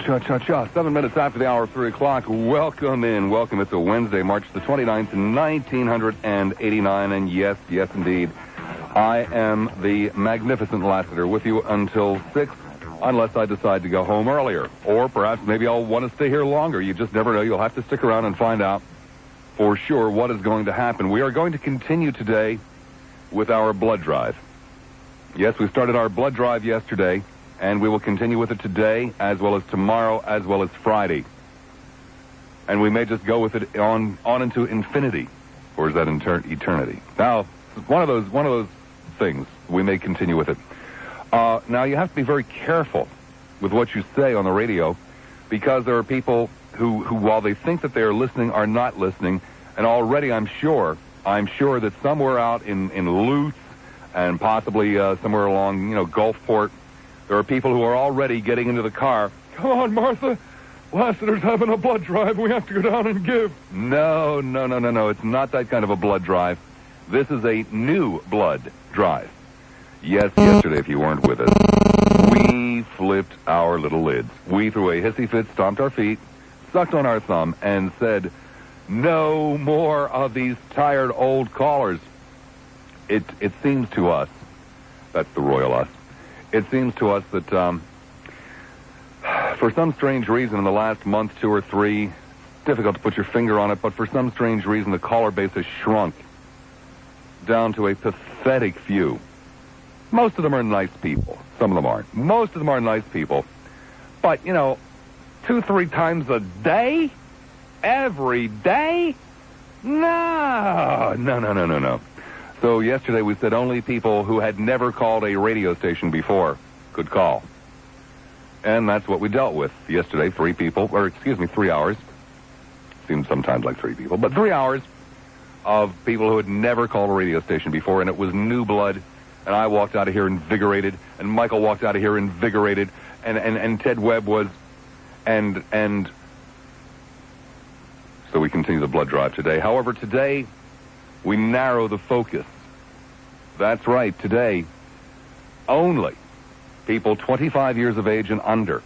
Cha-cha-cha. 7 minutes after the hour of 3 o'clock. Welcome in. Welcome. It's a Wednesday, March the 29th, 1989. And yes, indeed, I am the magnificent Lassiter with you until 6, unless I decide to go home earlier. Or perhaps maybe I'll want to stay here longer. You just never know. You'll have to stick around and find out for sure what is going to happen. We are going to continue today with our blood drive. Yes, we started our blood drive yesterday, and we will continue with it today, as well as tomorrow, as well as Friday. And we may just go with it on into infinity, or is that eternity? Now, one of those things. We may continue with it. Now, you have to be very careful with what you say on the radio, because there are people who while they think that they are listening, are not listening. And already, I'm sure that somewhere out in Lutz and possibly somewhere along, Gulfport, there are people who are already getting into the car. Come on, Martha. Lassiter's having a blood drive. We have to go down and give. No. It's not that kind of a blood drive. This is a new blood drive. Yes, yesterday, if you weren't with us, we flipped our little lids. We threw a hissy fit, stomped our feet, sucked on our thumb, and said, no more of these tired old callers. It seems to us, that's the royal us, it seems to us that for some strange reason in the last month, 2 or 3, difficult to put your finger on it, but for some strange reason the caller base has shrunk down to a pathetic few. Most of them are nice people. Some of them aren't. Most of them are nice people. But, 2-3 times a day? Every day? No. So yesterday we said only people who had never called a radio station before could call. And that's what we dealt with yesterday. 3 hours. Seems sometimes like 3 people, but 3 hours of people who had never called a radio station before, and it was new blood. And I walked out of here invigorated, and Michael walked out of here invigorated, and Ted Webb was, and so we continue the blood drive today. However, today we narrow the focus. That's right, today only people 25 years of age and under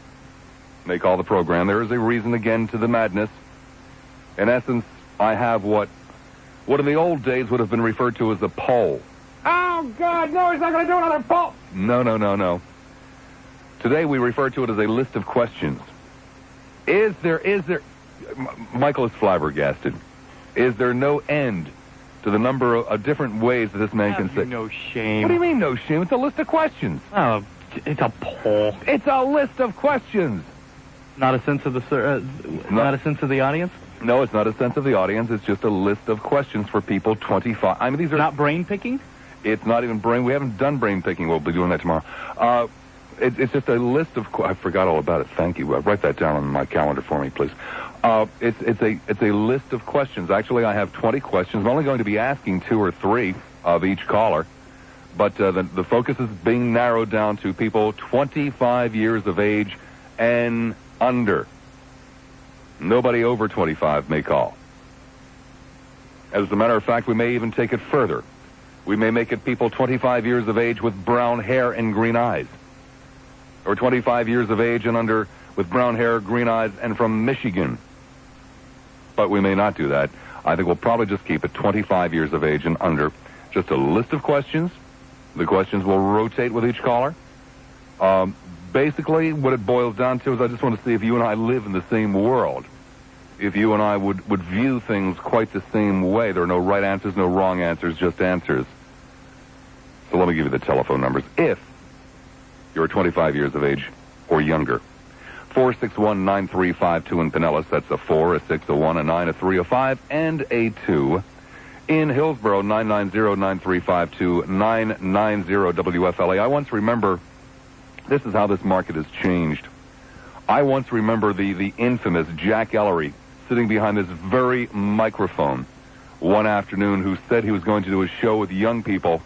may call the program. There is a reason, again, to the madness. In essence, I have what in the old days would have been referred to as a poll. Oh, God, no, he's not going to do another poll. No. Today we refer to it as a list of questions. Is there, Michael is flabbergasted. Is there no end to the number of different ways that this man can say? No shame. What do you mean, no shame? It's a list of questions. Oh, it's a poll. It's a list of questions. Not a sense of not a sense of the audience? No, it's not a sense of the audience. It's just a list of questions for people 25. I mean, these are not brain picking? It's not even brain. We haven't done brain picking. We'll be doing that tomorrow. It's just a list of. I forgot all about it. Thank you. Write that down on my calendar for me, please. It's a list of questions. Actually, I have 20 questions. I'm only going to be asking 2 or 3 of each caller, but the focus is being narrowed down to people 25 years of age and under. Nobody over 25 may call. As a matter of fact, we may even take it further. We may make it people 25 years of age with brown hair and green eyes. Or 25 years of age and under with brown hair, green eyes, and from Michigan. But we may not do that. I think we'll probably just keep it 25 years of age and under. Just a list of questions. The questions will rotate with each caller. Basically, what it boils down to is I just want to see if you and I live in the same world. If you and I would view things quite the same way. There are no right answers, no wrong answers, just answers. So let me give you the telephone numbers. If you're 25 years of age or younger, 461-9352 in Pinellas. That's a 4, a 6, a 1, a 9, a 3, a 5, and a 2. In Hillsborough, 990-9352, 990 WFLA. I once remember, this is how this market has changed. I once remember the infamous Jack Ellery sitting behind this very microphone one afternoon who said he was going to do a show with young people,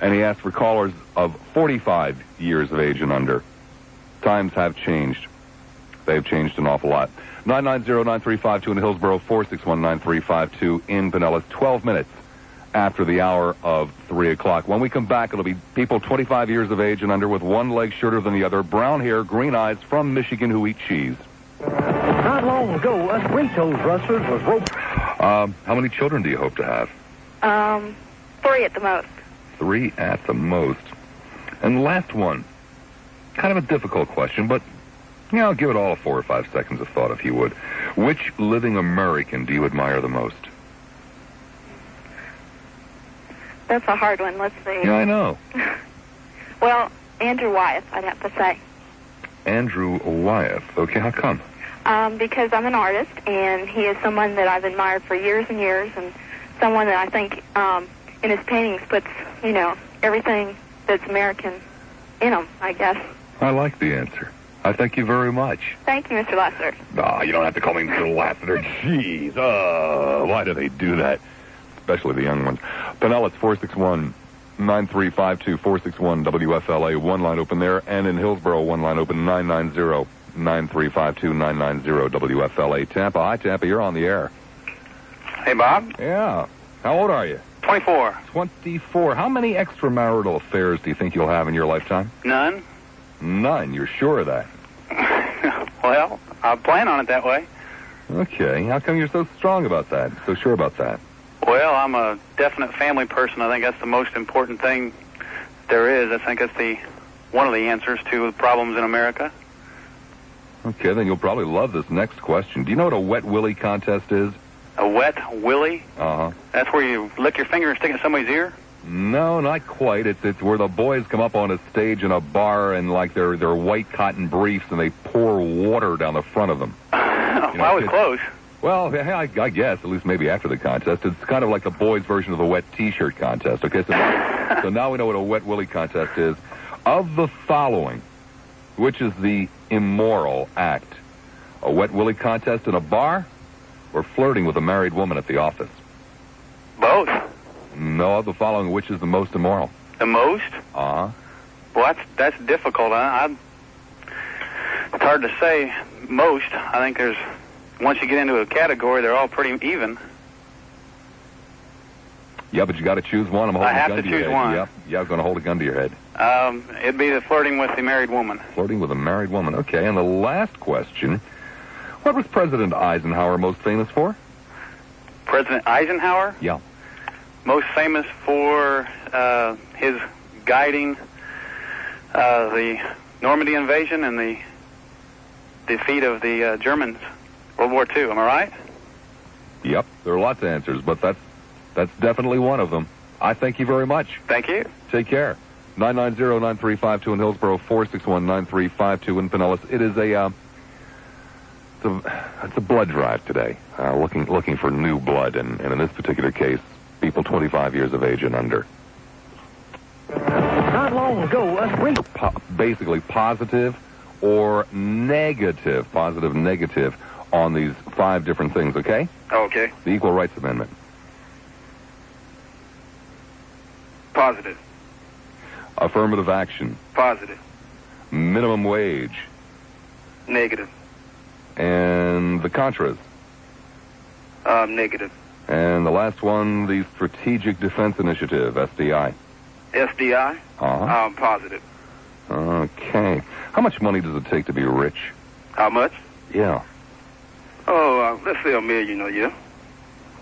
and he asked for callers of 45 years of age and under. Times have changed. They've changed an awful lot. 990-9352 in Hillsborough, 461-9352 in Pinellas. 12 minutes after the hour of 3 o'clock. When we come back, it'll be people 25 years of age and under with one leg shorter than the other, brown hair, green eyes, from Michigan who eat cheese. Not long ago, us three-toes rustlers was roped. How many children do you hope to have? 3 at the most. 3 at the most. And the last one, kind of a difficult question, but I'll give it all 4 or 5 seconds of thought if you would. Which living American do you admire the most? That's a hard one. Let's see. Yeah, I know. Well, Andrew Wyeth, I'd have to say. Andrew Wyeth. Okay, how come? Because I'm an artist, and he is someone that I've admired for years and years, and someone that I think in his paintings puts, everything that's American in them, I guess. I like the answer. I thank you very much. Thank you, Mr. Lassiter. You don't have to call me Mr. Lassiter. Jeez. Why do they do that? Especially the young ones. Pinellas, 461-9352, 461-WFLA. One line open there. And in Hillsborough, one line open, 990-9352-990-WFLA. Tampa. Hi, Tampa. You're on the air. Hey, Bob. Yeah. How old are you? 24. 24. How many extramarital affairs do you think you'll have in your lifetime? None. None. You're sure of that? Well, I plan on it that way. Okay. How come you're so strong about that? So sure about that? Well, I'm a definite family person. I think that's the most important thing there is. I think that's one of the answers to the problems in America. Okay, then you'll probably love this next question. Do you know what a wet willy contest is? A wet willy? Uh-huh. That's where you lick your finger and stick it in somebody's ear? No, not quite. It's where the boys come up on a stage in a bar in like their white cotton briefs and they pour water down the front of them. I was close. Well, I guess, at least maybe after the contest. It's kind of like the boys' version of the wet T-shirt contest. Okay, so now we know what a wet willy contest is. Of the following, which is the immoral act? A wet willy contest in a bar or flirting with a married woman at the office? Both. No, of the following, which is the most immoral? The most? Uh-huh. Well, that's difficult. It's hard to say most. I think once you get into a category, they're all pretty even. Yeah, but you got to choose one. I have to choose one. Yep. Yeah, I'm going to hold a gun to your head. It'd be the flirting with the married woman. Flirting with a married woman. Okay, and the last question. What was President Eisenhower most famous for? President Eisenhower? Yeah. Most famous for his guiding the Normandy invasion and the defeat of the Germans, World War II. Am I right? Yep. There are lots of answers, but that's definitely one of them. I thank you very much. Thank you. Take care. 990-9352 in Hillsborough, 461-9352 in Pinellas. It is it's a blood drive today. Looking for new blood, and in this particular case, people 25 years of age and under. Not long ago, us three... Basically positive or negative, positive, negative on these 5 different things, okay? Okay. The Equal Rights Amendment. Positive. Affirmative action. Positive. Minimum wage. Negative. And the Contras. Negative. And the last one, the Strategic Defense Initiative, SDI. SDI? Uh-huh. Positive. Okay. How much money does it take to be rich? How much? Yeah. Oh, let's say $1 million a year.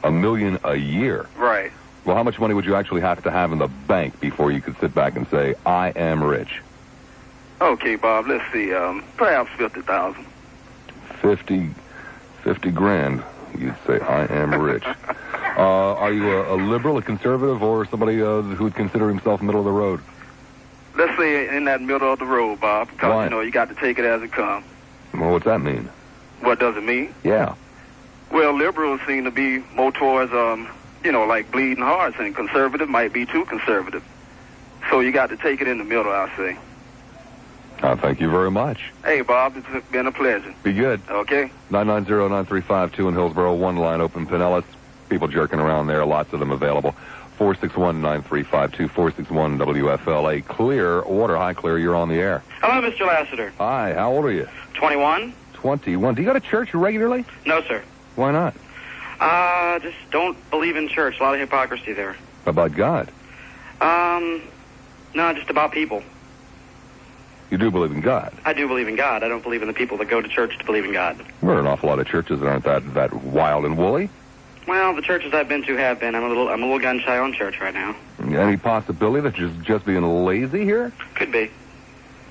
$1 million a year? Right. Well, how much money would you actually have to have in the bank before you could sit back and say, I am rich? Okay, Bob, let's see, perhaps 50,000. 50 grand, you'd say, I am rich. Are you a liberal, a conservative, or somebody who would consider himself middle of the road? Let's say in that middle of the road, Bob, because, Why? you got to take it as it comes. Well, what's that mean? What does it mean? Yeah. Well, liberals seem to be more towards, like bleeding hearts, and conservative might be too conservative. So you got to take it in the middle, I say. Thank you very much. Hey, Bob, it's been a pleasure. Be good. Okay. 990-9352 in Hillsborough, one line open. Pinellas, people jerking around there, lots of them available. 461-9352, 461-WFLA. Clear, water, hi, Clear, you're on the air. Hello, Mr. Lassiter. Hi, how old are you? 21? 21. Do you go to church regularly? No, sir. Why not? Just don't believe in church. A lot of hypocrisy there. About God? No, just about people. You do believe in God? I do believe in God. I don't believe in the people that go to church to believe in God. There are an awful lot of churches that aren't that wild and woolly. Well, the churches I've been to have been. I'm a little gun shy on church right now. Any possibility that you're just being lazy here? Could be.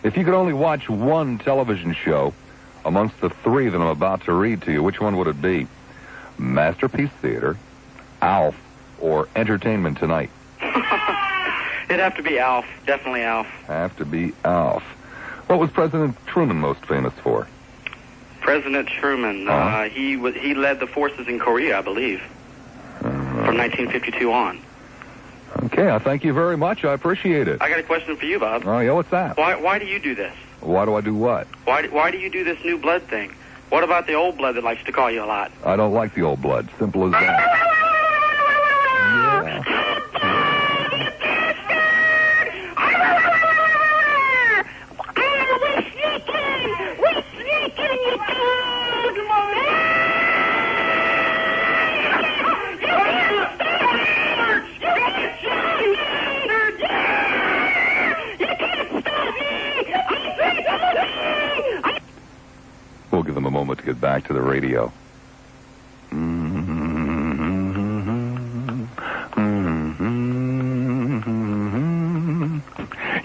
If you could only watch one television show amongst the three that I'm about to read to you, which one would it be? Masterpiece Theater, Alf, or Entertainment Tonight? It'd have to be Alf. Definitely Alf. Have to be Alf. What was President Truman most famous for? President Truman. He led the forces in Korea, I believe, from 1952 on. Okay, I thank you very much. I appreciate it. I got a question for you, Bob. Oh, yeah, what's that? Why do you do this? Why do I do what? Why do you do this new blood thing? What about the old blood that likes to call you a lot? I don't like the old blood. Simple as that. Yeah. We'll give them a moment to get back to the radio.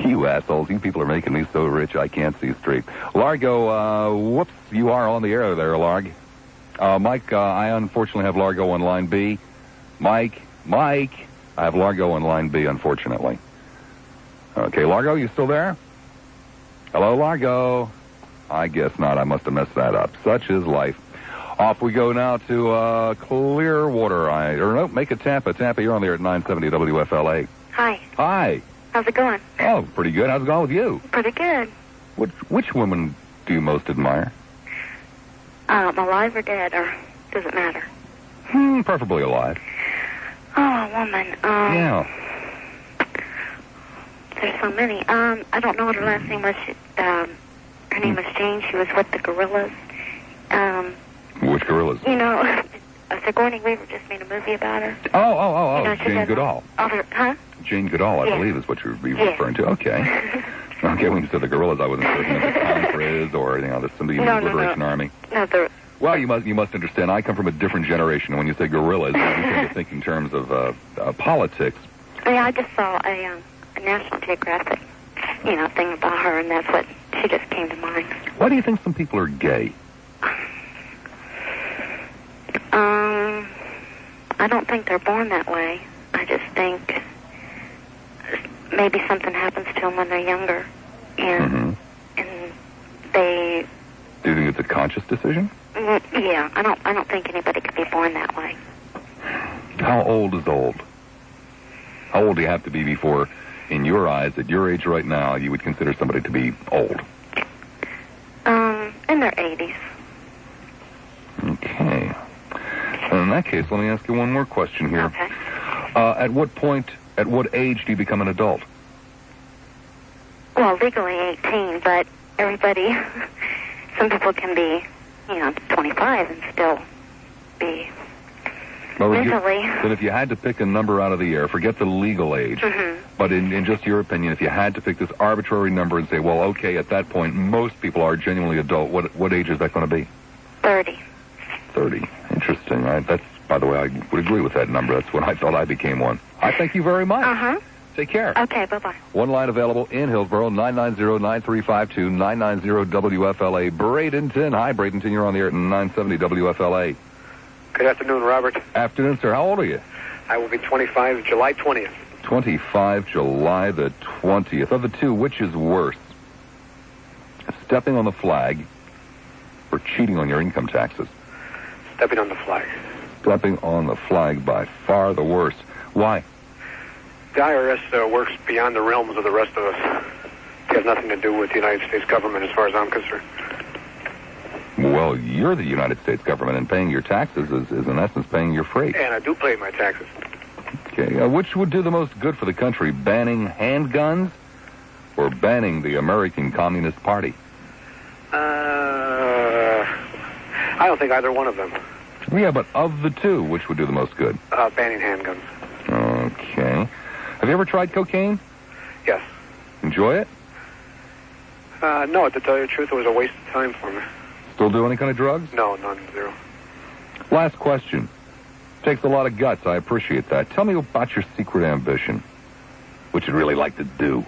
You assholes, you people are making me so rich I can't see straight. Largo, whoops, you are on the air there, Larg. Mike, I unfortunately have Largo on line B. Mike, I have Largo on line B, unfortunately. Okay, Largo, you still there? Hello, Largo. I guess not. I must have messed that up. Such is life. Off we go now to Clearwater. Make it Tampa. Tampa, you're on there at 970 WFLA. Hi. Hi. How's it going? Oh, pretty good. How's it going with you? Pretty good. Which woman do you most admire? Alive or dead, or does it matter? Preferably alive. Oh, a woman. Yeah. There's so many. I don't know what her last name was. Her name was Jane. She was with the Gorillas. Which Gorillas? You know, Sigourney Weaver just made a movie about her. Oh, You know, Jane Goodall. Huh? Jane Goodall, I believe, is what you're referring to. Okay. Okay, when you said the Gorillas, I wasn't certain if it's Congress or, there's somebody in the Liberation Army. No, Well, you must understand, I come from a different generation. When you say gorillas, you tend to think in terms of politics. Yeah, I just saw a National Geographic, thing about her, and that's what she just came to mind. Why do you think some people are gay? I don't think they're born that way. I just think maybe something happens to them when they're younger, and they. Do you think it's a conscious decision? Yeah, I don't think anybody could be born that way. How old is old? How old do you have to be before, in your eyes, at your age right now, you would consider somebody to be old? In their 80s. Okay. In that case, let me ask you one more question here. Okay. At what age do you become an adult? Well, legally 18, but everybody, some people can be, 25 and still be mentally. But if you had to pick a number out of the air, forget the legal age, but in just your opinion, if you had to pick this arbitrary number and say, well, okay, at that point, most people are genuinely adult, what age is that going to be? 30. 30. Interesting. That's, by the way, I would agree with that number. That's when I thought I became one. I thank you very much. Take care. Okay, bye-bye. One line available in Hillsborough, 990-9352, 990-WFLA. Bradenton. Hi, Bradenton. You're on the air at 970 WFLA. Good afternoon, Robert. Afternoon, sir. How old are you? I will be 25 July 20th. 25 July the 20th. Of the two, which is worse? Stepping on the flag or cheating on your income taxes? Stepping on the flag. Stepping on the flag, by far the worst. Why? The IRS works beyond the realms of the rest of us. It has nothing to do with the United States government as far as I'm concerned. Well, you're the United States government, and paying your taxes is in essence paying your freight. And I do pay my taxes. Okay, which would do the most good for the country, banning handguns or banning the American Communist Party? I don't think either one of them. Yeah, but of the two, which would do the most good? Banning handguns. Okay. Have you ever tried cocaine? Yes. Enjoy it? No, to tell you the truth, it was a waste of time for me. Still do any kind of drugs? No, none, zero. Last question. Takes a lot of guts. I appreciate that. Tell me about your secret ambition. What you'd really like to do.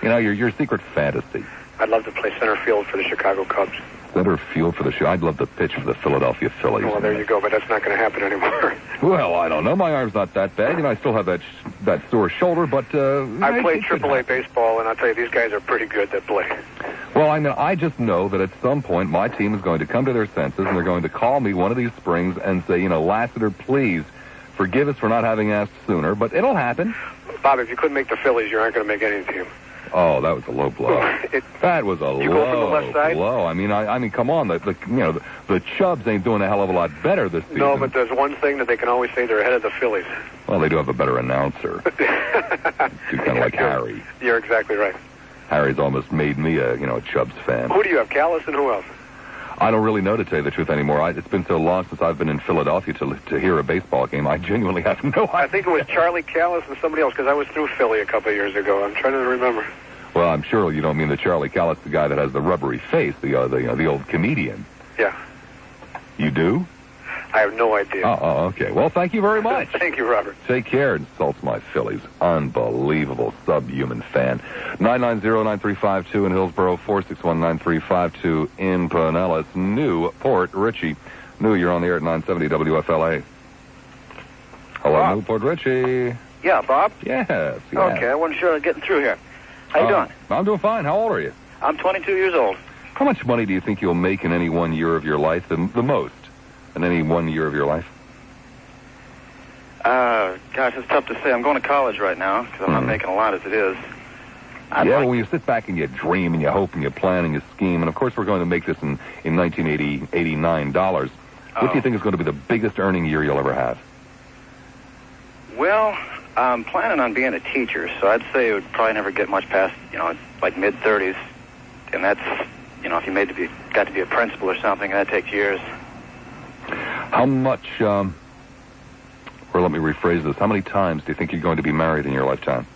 You know, your secret fantasy. I'd love to play center field for the Chicago Cubs. Center field for the show. I'd love to pitch for the Philadelphia Phillies. Well, there you go, but that's not going to happen anymore. Well, I don't know. My arm's not that bad. You know, I still have that sore shoulder, but... I played AAA baseball, and I'll tell you, these guys are pretty good that play. Well, I mean, I just know that at some point my team is going to come to their senses, and they're going to call me one of these springs and say, you know, Lassiter, please forgive us for not having asked sooner, but it'll happen. Bob, if you couldn't make the Phillies, you aren't going to make any team. Oh, that was a low blow. That was a low blow. You go from the left side? I mean, come on. The Chubs ain't doing a hell of a lot better this season. No, but there's one thing that they can always say: they're ahead of the Phillies. Well, they do have a better announcer. He's kind of like Harry. You're exactly right. Harry's almost made me a Chubs fan. Who do you have, Callis, and who else? I don't really know, to tell you the truth, anymore. It's been so long since I've been in Philadelphia to hear a baseball game. I genuinely have no idea. I think it was Charlie Callis and somebody else, because I was through Philly a couple of years ago. I'm trying to remember. Well, I'm sure you don't mean the Charlie Callis, the guy that has the rubbery face, the old comedian. Yeah. You do? I have no idea. Oh, okay. Well, thank you very much. Thank you, Robert. Take care. Insults my Phillies. Unbelievable subhuman fan. 990-9352 in Hillsborough, 461-9352 in Pinellas. Newport Richie. New, you're on the air at 970 WFLA. Hello, Bob. Newport Richie. Yeah, Bob? Yes. Okay, I wasn't sure I was getting through here. How you doing? I'm doing fine. How old are you? I'm 22 years old. How much money do you think you'll make in any 1 year of your life? The most in any 1 year of your life? Gosh, it's tough to say. I'm going to college right now because I'm not making a lot as it is. Well, when you sit back and you dream and you hope and you plan and you scheme, and of course we're going to make this in $89. What do you think is going to be the biggest earning year you'll ever have? Well, I'm planning on being a teacher, so I'd say it would probably never get much past, like mid-30s. And that's, if you got to be a principal or something, that takes years. How much, or let me rephrase this, how many times do you think you're going to be married in your lifetime?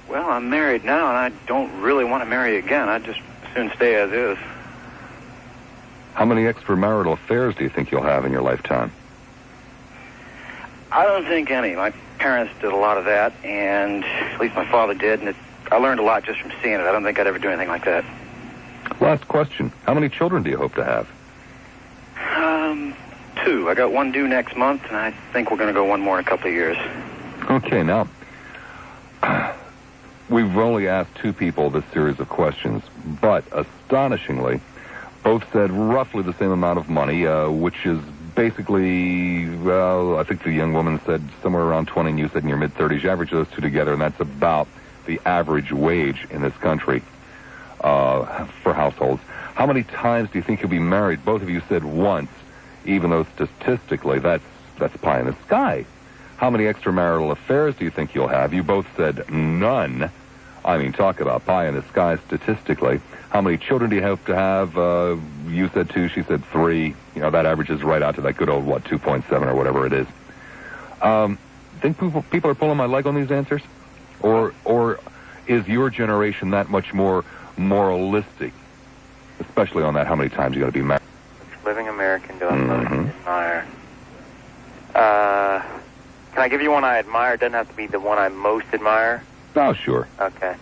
Well, I'm married now, and I don't really want to marry again. I'd just soon stay as is. How many extramarital affairs do you think you'll have in your lifetime? I don't think any. My parents did a lot of that, and at least my father did, and I learned a lot just from seeing it. I don't think I'd ever do anything like that. Last question. How many children do you hope to have? 2. I got one due next month, and I think we're going to go one more in a couple of years. Okay, now, we've only asked 2 people this series of questions, but astonishingly, both said roughly the same amount of money, which is basically, well, I think the young woman said somewhere around 20, and you said in your mid-30s. You average those 2 together, and that's about the average wage in this country for households. How many times do you think you'll be married? Both of you said once, even though statistically that's pie in the sky. How many extramarital affairs do you think you'll have? You both said none. I mean, talk about pie in the sky statistically. How many children do you hope to have? You said 2, she said 3. That averages right out to that good old, 2.7 or whatever it is. Think people are pulling my leg on these answers? Or is your generation that much more moralistic, especially on that how many times you got to be married? Living American, do I most admire? Can I give you one I admire? It doesn't have to be the one I most admire. Oh, sure. Okay.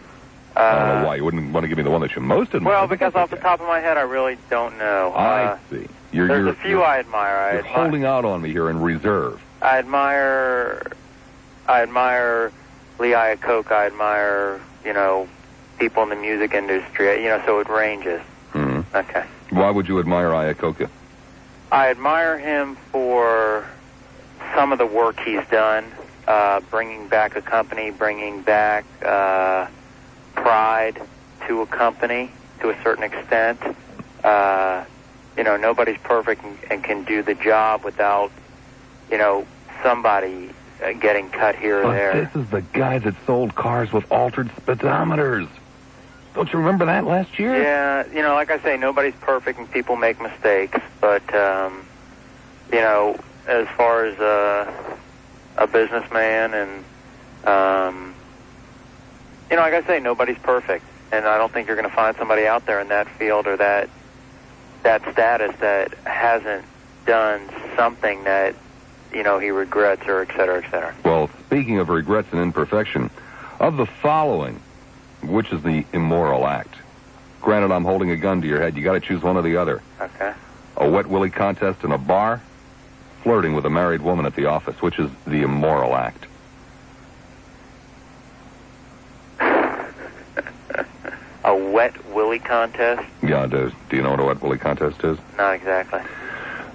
I don't know why you wouldn't want to give me the one that you most admire. Well, because off the top of my head, I really don't know. I see. There's a few I admire. You're holding out on me here in reserve. I admire Lee Iacocca. I admire, people in the music industry. So it ranges. Mm-hmm. Okay. Why would you admire Iacocca? I admire him for some of the work he's done, bringing back a company, bringing back pride to a company to a certain extent. Nobody's perfect and can do the job without, somebody getting cut here or there. This is the guy that sold cars with altered speedometers. Don't you remember that last year? Yeah, like I say, nobody's perfect and people make mistakes. But, as far as a businessman and, like I say, nobody's perfect, and I don't think you're going to find somebody out there in that field or that status that hasn't done something that, he regrets or et cetera, et cetera. Well, speaking of regrets and imperfection, of the following, which is the immoral act? Granted, I'm holding a gun to your head. You got to choose one or the other. Okay. A wet willy contest in a bar, flirting with a married woman at the office, which is the immoral act? A wet willy contest? Yeah, it is. Do you know what a wet willy contest is? Not exactly.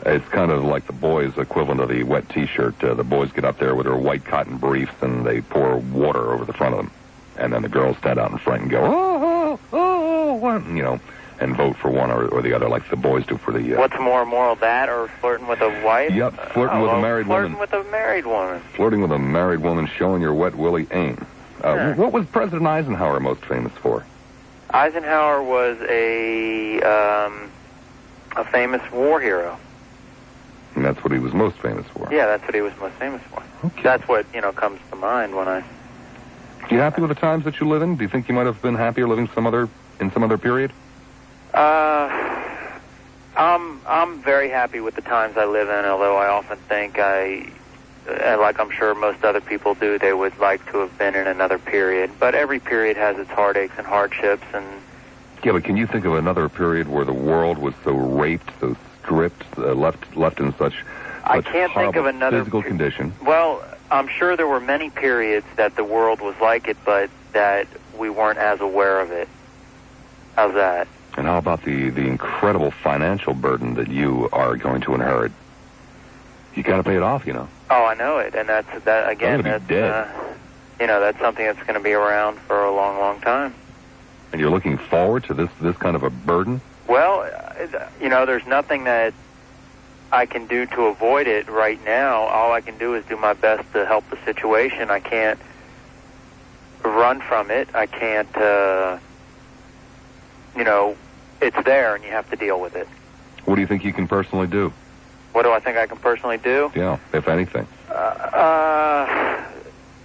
It's kind of like the boys' equivalent of the wet T-shirt. The boys get up there with their white cotton briefs, and they pour water over the front of them. And then the girls stand out in front and go, and vote for one or the other, like the boys do for the... What's more immoral, that or flirting with a wife? Yep, flirting with a married woman. Flirting with a married woman. Flirting with a married woman, showing your wet willy aim. What was President Eisenhower most famous for? Eisenhower was a famous war hero. And that's what he was most famous for? Yeah, that's what he was most famous for. Okay. That's what, comes to mind when I... You happy with the times that you live in? Do you think you might have been happier living in some other period? I'm very happy with the times I live in, although I often think like I'm sure most other people do, they would like to have been in another period. But every period has its heartaches and hardships and... Yeah, but can you think of another period where the world was so raped, so stripped, left in such I can't think of another physical condition? Well, I'm sure there were many periods that the world was like it, but that we weren't as aware of it. How's that? And how about the incredible financial burden that you are going to inherit? You got to pay it off, Oh, I know it, and that's again. That's dead. That's something that's going to be around for a long, long time. And you're looking forward to this kind of a burden? Well, there's nothing that I can do to avoid it right now. All I can do is do my best to help the situation. I can't run from it. I can't, it's there and you have to deal with it. What do you think you can personally do? What do I think I can personally do? Yeah, if anything.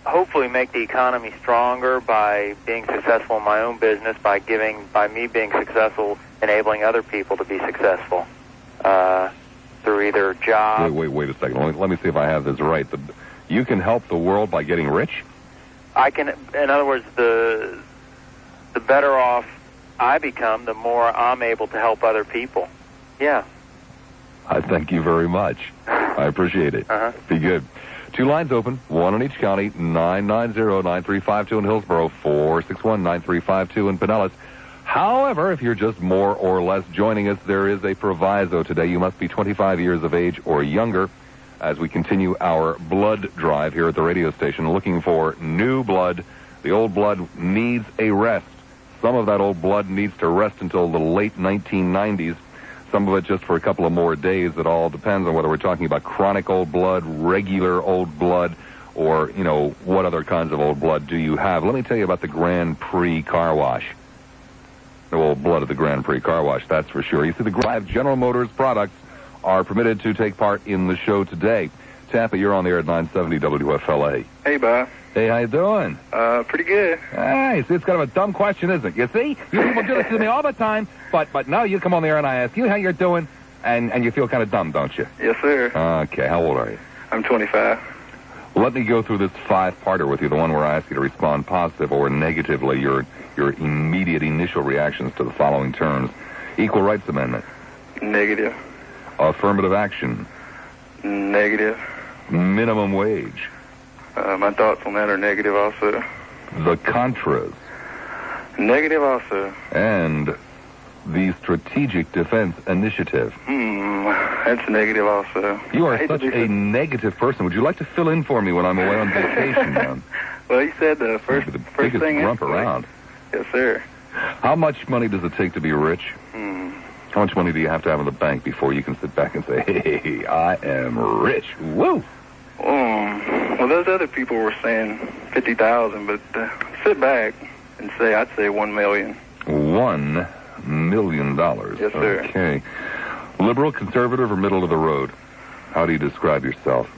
Hopefully make the economy stronger by being successful in my own business, by me being successful, enabling other people to be successful. Through either job... Wait a second. Let me see if I have this right. You can help the world by getting rich? I can... In other words, the better off I become, the more I'm able to help other people. Yeah. I thank you very much. I appreciate it. Be good. 2 lines open, 1 in each county, 990-9352 in Hillsborough, 461-9352 in Pinellas. However, if you're just more or less joining us, there is a proviso today. You must be 25 years of age or younger as we continue our blood drive here at the radio station, looking for new blood. The old blood needs a rest. Some of that old blood needs to rest until the late 1990s. Some of it just for a couple of more days. It all depends on whether we're talking about chronic old blood, regular old blood, or, what other kinds of old blood do you have. Let me tell you about the Grand Prix Car Wash. The old blood of the Grand Prix Car Wash, that's for sure. You see, the General Motors products are permitted to take part in the show today. Tampa, you're on the air at 970 WFLA. Hey, Bob. Hey, how you doing? Pretty good. Hey, see, it's kind of a dumb question, isn't it? You see? You people do this to me all the time, but now you come on the air and I ask you how you're doing, and you feel kind of dumb, don't you? Yes, sir. Okay, how old are you? I'm 25. Let me go through this 5-parter with you, the one where I ask you to respond positive or negatively, your immediate initial reactions to the following terms. Equal Rights Amendment. Negative. Affirmative action. Negative. Minimum wage. My thoughts on that are negative also. The Contras. Negative also. And the Strategic Defense Initiative. That's negative also. You are such a negative person. Would you like to fill in for me when I'm away on vacation, man? Well, you said the first biggest thing grump around. Yes, sir. How much money does it take to be rich? How much money do you have to have in the bank before you can sit back and say, hey, I am rich? Woo! Well, those other people were saying 50,000, but sit back and say, I'd say 1 million. $1 million. Yes, sir. Okay. Liberal, conservative, or middle of the road? How do you describe yourself?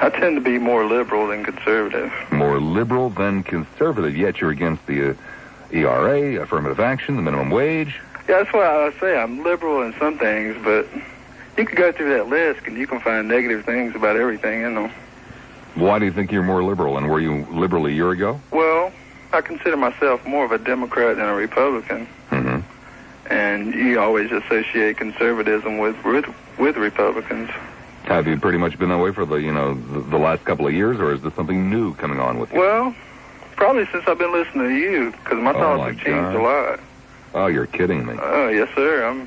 I tend to be more liberal than conservative. More liberal than conservative, yet you're against the ERA, affirmative action, the minimum wage. Yeah, that's why I say I'm liberal in some things, but you can go through that list and you can find negative things about everything in them. Why do you think you're more liberal, and were you liberal a year ago? Well, I consider myself more of a Democrat than a Republican. Mm-hmm. And you always associate conservatism with Republicans. Have you pretty much been that way for the last couple of years, or is this something new coming on with you? Well, probably since I've been listening to you, because my thoughts have changed a lot. Oh, you're kidding me. Oh, yes, sir.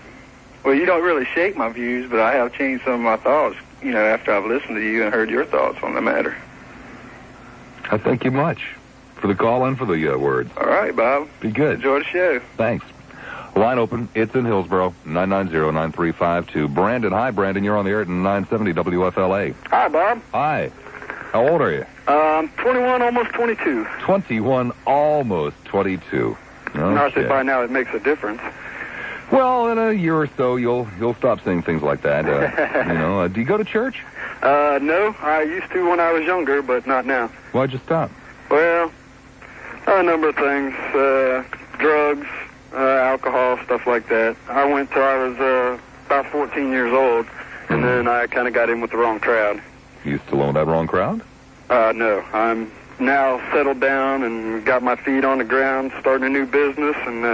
Well, you don't really shape my views, but I have changed some of my thoughts, after I've listened to you and heard your thoughts on the matter. I thank you much for the call and for the words. All right, Bob. Be good. Enjoy the show. Thanks. Line open. It's in Hillsboro, 990-9352. Brandon. Hi, Brandon. You're on the air at 970 WFLA. Hi, Bob. Hi. How old are you? 21, almost 22. 21, almost 22. Okay. I think by now it makes a difference. Well, in a year or so, you'll stop saying things like that. Do you go to church? No. I used to when I was younger, but not now. Why'd you stop? Well, a number of things. Drugs, alcohol, stuff like that. I went till I was about 14 years old, and then I kind of got in with the wrong crowd. You still own that wrong crowd? No. I'm now settled down and got my feet on the ground, starting a new business, and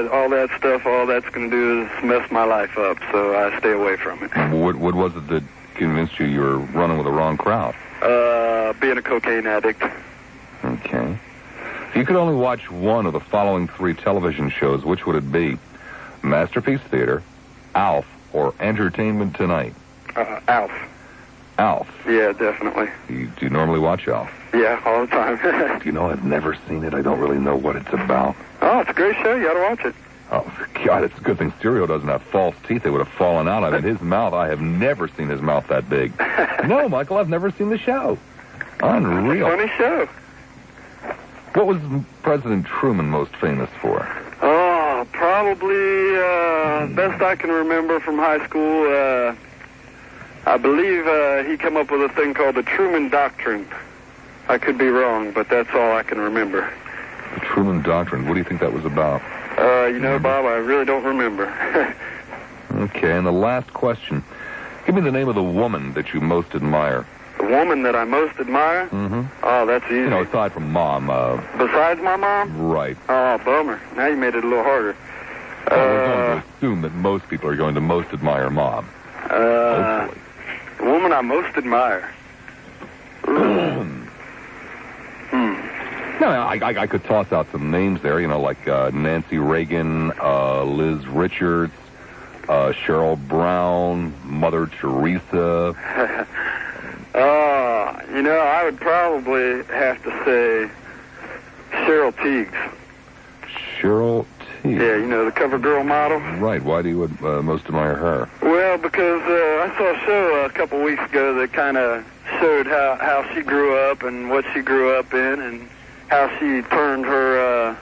all that's going to do is mess my life up, so I stay away from it. What was it that convinced you were running with the wrong crowd? Being a cocaine addict. Okay. If you could only watch one of the following 3 television shows, which would it be? Masterpiece Theater, Alf, or Entertainment Tonight? Alf. Alf? Yeah, definitely. Do you normally watch Alf? Yeah, all the time. Do you know, I've never seen it. I don't really know what it's about. Oh, it's a great show. You ought to watch it. Oh, God, it's a good thing Stereo doesn't have false teeth. They would have fallen out. I mean, his mouth, I have never seen his mouth that big. No, Michael, I've never seen the show. Unreal. Funny show. What was President Truman most famous for? Oh, probably, best I can remember from high school, I believe he came up with a thing called the Truman Doctrine. I could be wrong, but that's all I can remember. The Truman Doctrine. What do you think that was about? Bob, I really don't remember. Okay, and the last question. Give me the name of the woman that you most admire. The woman that I most admire? Mm-hmm. Oh, that's easy. Aside from Mom. Besides my mom? Right. Oh, bummer. Now you made it a little harder. We're going to assume that most people are going to most admire Mom. Hopefully. The woman I most admire. No, I could toss out some names there, like Nancy Reagan, Liz Richards, Cheryl Brown, Mother Teresa. I would probably have to say Cheryl Teagues. Cheryl Teagues? Yeah, the cover girl model. Right. Why do you most admire her? Well, because I saw a show a couple weeks ago that kind of showed how she grew up and what she grew up in and how she turned her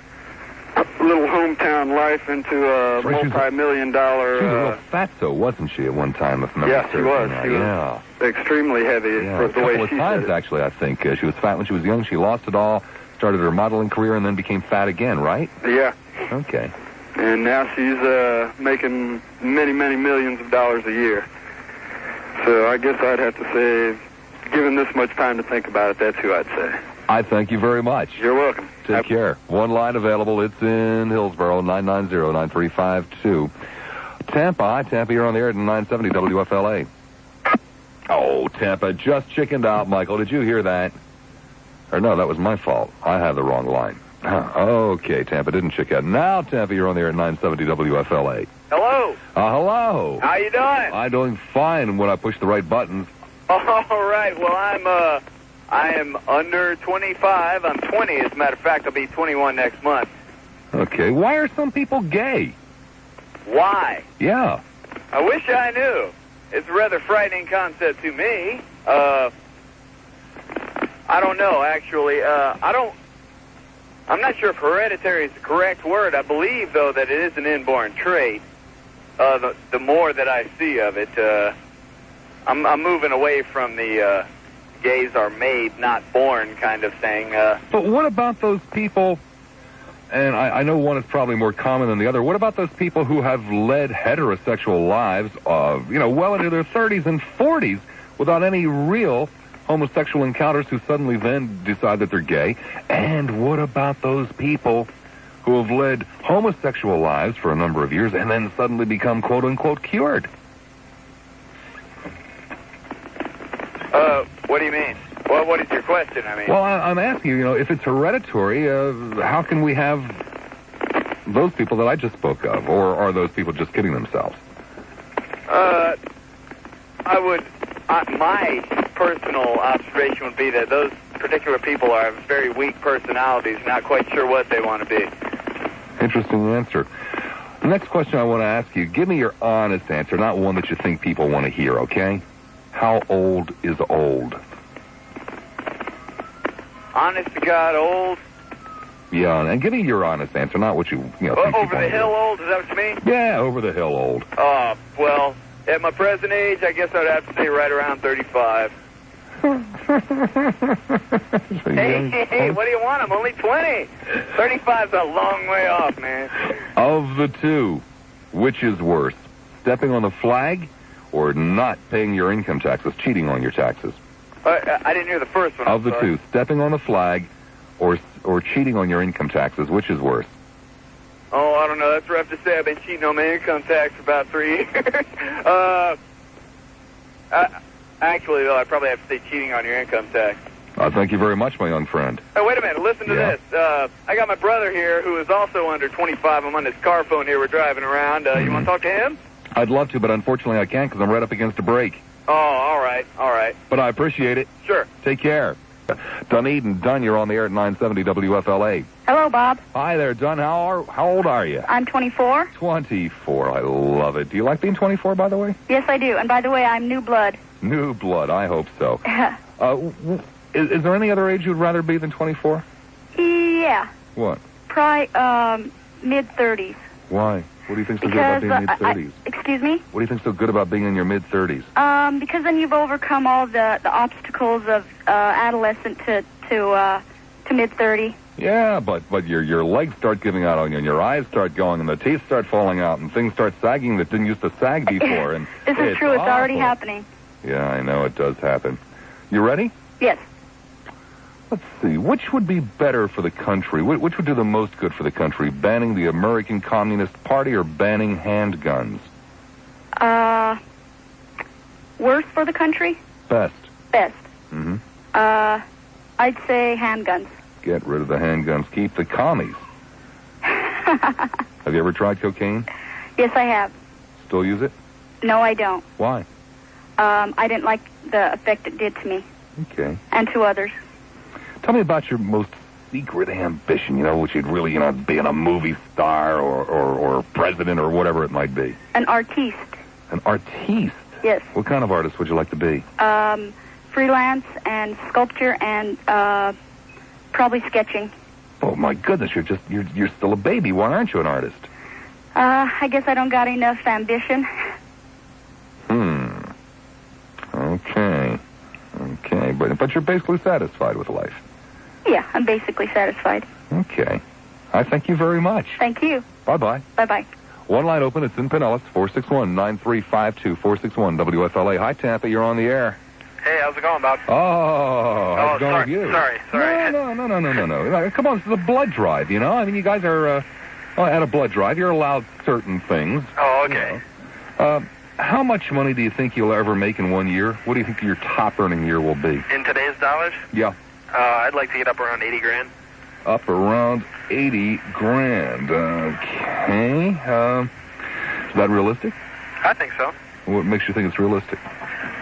little hometown life into a multi-million-dollar... She was a real fatso, wasn't she, at one time? If memory serves she was. me. She was extremely heavy for the way she said it. A couple of times, actually, I think. She was fat when she was young. She lost it all, started her modeling career, and then became fat again, right? Yeah. Okay. And now she's making many, many millions of dollars a year. So I guess I'd have to say, given this much time to think about it, that's who I'd say. I thank you very much. You're welcome. Take care. One line available. It's in Hillsboro, 990-9352. Tampa. Hi, Tampa. You're on the air at 970 WFLA. Oh, Tampa just chickened out, Michael. Did you hear that? Or no, that was my fault. I had the wrong line. Okay, Tampa didn't chicken out. Now, Tampa, you're on the air at 970 WFLA. Hello. Hello. How you doing? I'm doing fine when I push the right buttons. All right. Well, I am under 25. I'm 20. As a matter of fact, I'll be 21 next month. Okay. Why are some people gay? Why? Yeah. I wish I knew. It's a rather frightening concept to me. I don't know, actually. I'm not sure if hereditary is the correct word. I believe, though, that it is an inborn trait. The more that I see of it, I'm moving away from the gays are made, not born kind of thing. But what about those people, and I know one is probably more common than the other, what about those people who have led heterosexual lives, well into their 30s and 40s without any real homosexual encounters who suddenly then decide that they're gay? And what about those people who have led homosexual lives for a number of years and then suddenly become quote-unquote cured? What do you mean? Well, what is your question? I mean, well, I'm asking you, if it's hereditary, how can we have those people that I just spoke of, or are those people just kidding themselves? My personal observation would be that those particular people have very weak personalities, not quite sure what they want to be. Interesting answer. The next question I want to ask you, give me your honest answer, not one that you think people want to hear, okay? How old is old? Honest to God, old? Yeah, and give me your honest answer, not what you think over the hill old, is that what you mean? Yeah, over the hill old. Well, at my present age, I guess I'd have to say right around 35. Hey, what do you want? I'm only 20. 35's a long way off, man. Of the two, which is worse? Stepping on the flag or not paying your income taxes, cheating on your taxes? I didn't hear the first one. Of the two, stepping on the flag or cheating on your income taxes, which is worse? Oh, I don't know. That's rough to say. I've been cheating on my income tax for about 3 years. Actually, though, I'd probably have to say cheating on your income tax. Thank you very much, my young friend. Hey, wait a minute. Listen to this. I got my brother here who is also under 25. I'm on his car phone here. We're driving around. You want to talk to him? I'd love to, but unfortunately I can't because I'm right up against a break. Oh, all right. But I appreciate it. Sure. Take care. Dunedin, Dunn, you're on the air at 970 WFLA. Hello, Bob. Hi there, Dunn. How old are you? I'm 24. 24. I love it. Do you like being 24, by the way? Yes, I do. And by the way, I'm new blood. New blood. I hope so. Is there any other age you'd rather be than 24? Yeah. What? Probably mid-30s. Why? What do you think's so good about being mid-30s? Excuse me? What do you think's so good about being in your mid-30s? Because then you've overcome all the obstacles of adolescent to mid-30. Yeah, but your legs start giving out on you, and your eyes start going, and the teeth start falling out, and things start sagging that didn't used to sag before. And this is true. It's already happening. Yeah, I know it does happen. You ready? Yes. Let's see. Which would be better for the country? Which would do the most good for the country? Banning the American Communist Party or banning handguns? Worse for the country? Best. Mm-hmm. I'd say handguns. Get rid of the handguns. Keep the commies. Have you ever tried cocaine? Yes, I have. Still use it? No, I don't. Why? I didn't like the effect it did to me. Okay. And to others. Tell me about your most secret ambition, which you'd really, being a movie star or president or whatever it might be. An artiste. An artiste? Yes. What kind of artist would you like to be? Freelance and sculpture and probably sketching. Oh my goodness, you're still a baby. Why aren't you an artist? I guess I don't got enough ambition. Okay, but you're basically satisfied with life. Yeah, I'm basically satisfied. Okay. I thank you very much. Thank you. Bye-bye. Bye-bye. One line open. It's in Pinellas, 461-9352, 461 WFLA. Hi, Tampa. You're on the air. Hey, how's it going, Bob? Oh, how's it going sorry, with you? Sorry. No. Come on, this is a blood drive, I mean, you guys are at a blood drive. You're allowed certain things. Oh, okay. How much money do you think you'll ever make in 1 year? What do you think your top earning year will be? In today's dollars? Yeah. I'd like to get up around 80 grand. Up around 80 grand. Okay. Is that realistic? I think so. What makes you think it's realistic?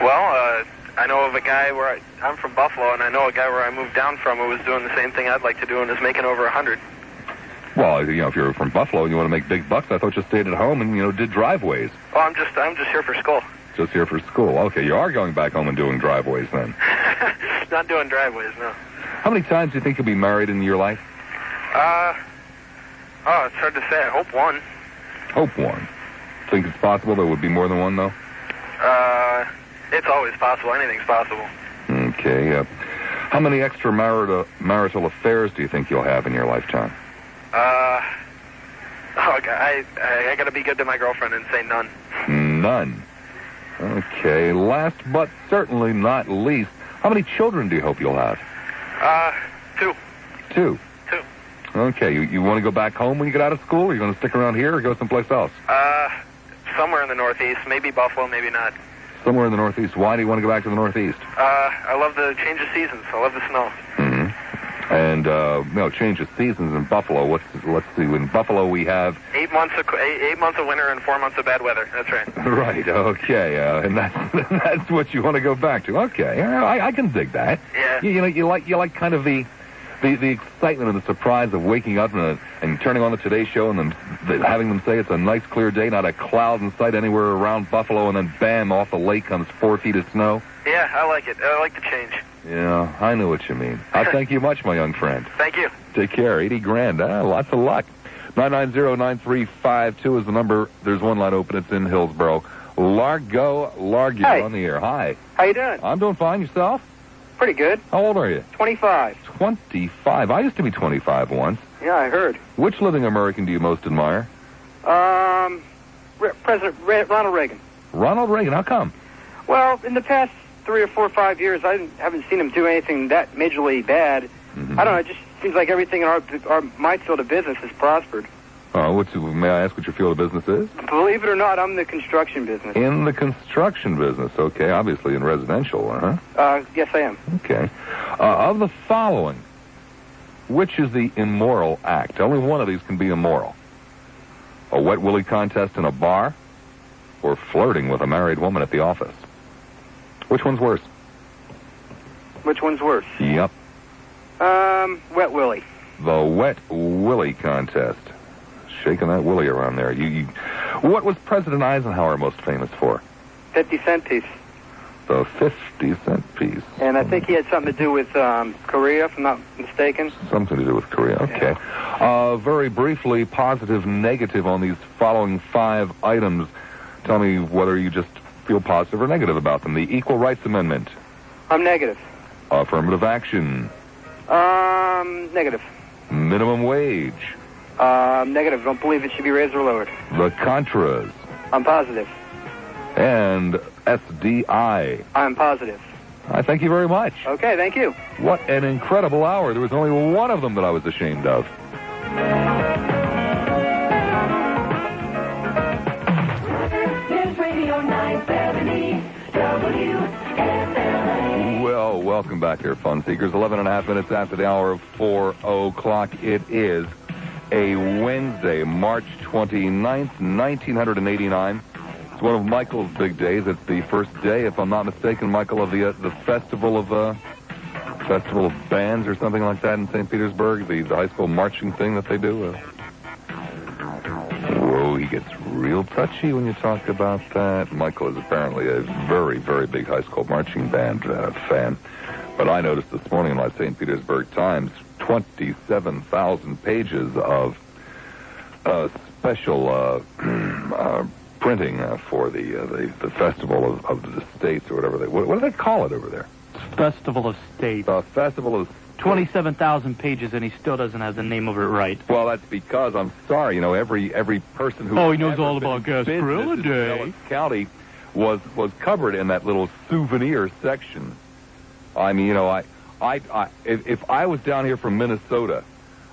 Well, I know of a guy where I'm from Buffalo, and I know a guy where I moved down from who was doing the same thing I'd like to do and is making over 100. Well, if you're from Buffalo and you want to make big bucks, I thought you stayed at home and, did driveways. Well, I'm just here for school. Just here for school. Okay, you are going back home and doing driveways then. Not doing driveways, no. How many times do you think you'll be married in your life? It's hard to say. I hope one. Hope one. Think it's possible there would be more than one, though? It's always possible. Anything's possible. Okay. How many extramarital affairs do you think you'll have in your lifetime? I got to be good to my girlfriend and say none. None. Okay. Last but certainly not least, how many children do you hope you'll have? 2. 2. 2. Okay. You want to go back home when you get out of school, or you going to stick around here or go someplace else? Somewhere in the Northeast. Maybe Buffalo, maybe not. Somewhere in the Northeast. Why do you want to go back to the Northeast? I love the change of seasons. I love the snow. Mm-hmm. And, change of seasons in Buffalo. Let's see. In Buffalo, we have 8 months of winter and 4 months of bad weather. That's right. Right. Okay. And that's what you want to go back to. Okay. I can dig that. Yeah. You like kind of the excitement and the surprise of waking up and turning on the Today Show and then having them say it's a nice clear day, not a cloud in sight anywhere around Buffalo, and then bam, off the lake comes 4 feet of snow. Yeah, I like it. I like the change. Yeah, I know what you mean. I thank you much, my young friend. Thank you. Take care. 80 grand. Lots of luck. 990-9352 is the number. There's one line open. It's in Hillsborough. Largo, Hey. on the air. Hi. How you doing? I'm doing fine. Yourself? Pretty good. How old are you? 25. 25. I used to be 25 once. Yeah, I heard. Which living American do you most admire? President Ronald Reagan. Ronald Reagan. How come? Well, in the past 3 or 4 or 5 years, I haven't seen him do anything that majorly bad. Mm-hmm. I don't know. It just seems like everything in my field of business has prospered. May I ask what your field of business is? Believe it or not, I'm in the construction business. In the construction business. Okay, obviously in residential, huh? Yes, I am. Okay. Of the following, which is the immoral act? Only one of these can be immoral. A wet willy contest in a bar, or flirting with a married woman at the office. Which one's worse? Which one's worse? Yep. Wet willy. The wet willy contest. Shaking that willy around there. What was President Eisenhower most famous for? 50-cent piece. The 50-cent piece. And I think he had something to do with Korea, if I'm not mistaken. Something to do with Korea. Okay. Yeah. Very briefly, positive, negative on these following 5 items. Tell me whether you just feel positive or negative about them. The Equal Rights Amendment. I'm negative. Affirmative action. Negative. Minimum wage. Negative. Don't believe it should be raised or lowered. The Contras. I'm positive. And SDI. I'm positive. I thank you very much. Okay, thank you. What an incredible hour. There was only one of them that I was ashamed of. News Radio 970 WFLA. Well, welcome back here, fun seekers. 11 and a half minutes after the hour of 4 o'clock. It is a Wednesday, March 29th, 1989. It's one of Michael's big days. It's the first day, if I'm not mistaken, Michael, of the festival of bands or something like that in St. Petersburg, the high school marching thing that they do. Whoa, he gets real touchy when you talk about that. Michael is apparently a very, very big high school marching band fan. But I noticed this morning in my St. Petersburg Times, 27,000 pages of special printing for the Festival of the States or whatever what do they call it over there? Festival of States. Festival of 27,000 pages, and he still doesn't have the name of it right. Well, that's because I'm sorry. Every person who he knows all about Gasparilla Day. Ellis County was covered in that little souvenir section. I mean, if I was down here from Minnesota,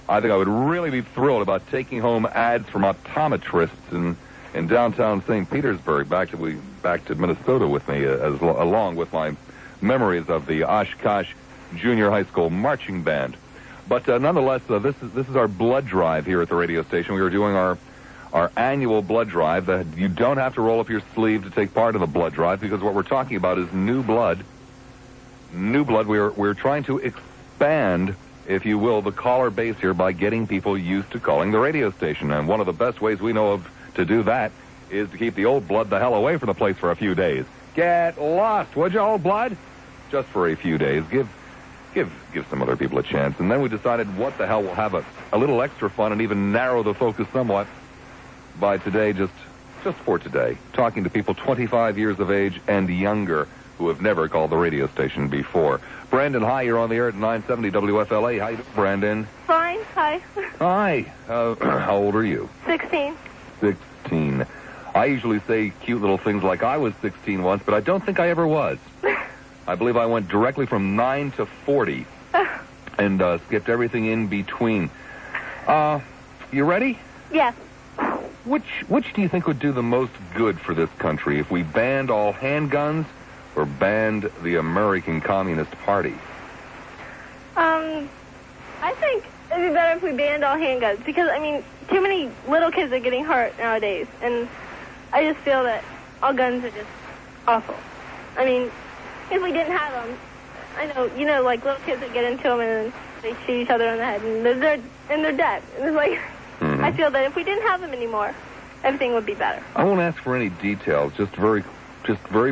I think I would really be thrilled about taking home ads from optometrists in downtown St. Petersburg back to Minnesota with me, along with my memories of the Oshkosh Junior High School marching band. But nonetheless, this is our blood drive here at the radio station. We are doing our annual blood drive. You don't have to roll up your sleeve to take part in the blood drive, because what we're talking about is new blood. New blood. We're trying to expand, if you will, the caller base here by getting people used to calling the radio station. And one of the best ways we know of to do that is to keep the old blood the hell away from the place for a few days. Get lost, would you, old blood? Just for a few days. Give some other people a chance. And then we decided, what the hell, we'll have a little extra fun and even narrow the focus somewhat by today, just for today, talking to people 25 years of age and younger who have never called the radio station before. Brandon, hi, you're on the air at 970 WFLA. How you doing, Brandon? Fine. Hi. Hi. How old are you? 16. 16. I usually say cute little things like I was 16 once, but I don't think I ever was. I believe I went directly from 9 to 40 and skipped everything in between. You ready? Yes. Which do you think would do the most good for this country if we banned all handguns or banned the American Communist Party? I think it'd be better if we banned all handguns because, I mean, too many little kids are getting hurt nowadays, and I just feel that all guns are just awful. I mean, if we didn't have them, I know, like little kids that get into them and then they shoot each other in the head and they're dead. And it's like, I feel that if we didn't have them anymore, everything would be better. I won't ask for any details. Just very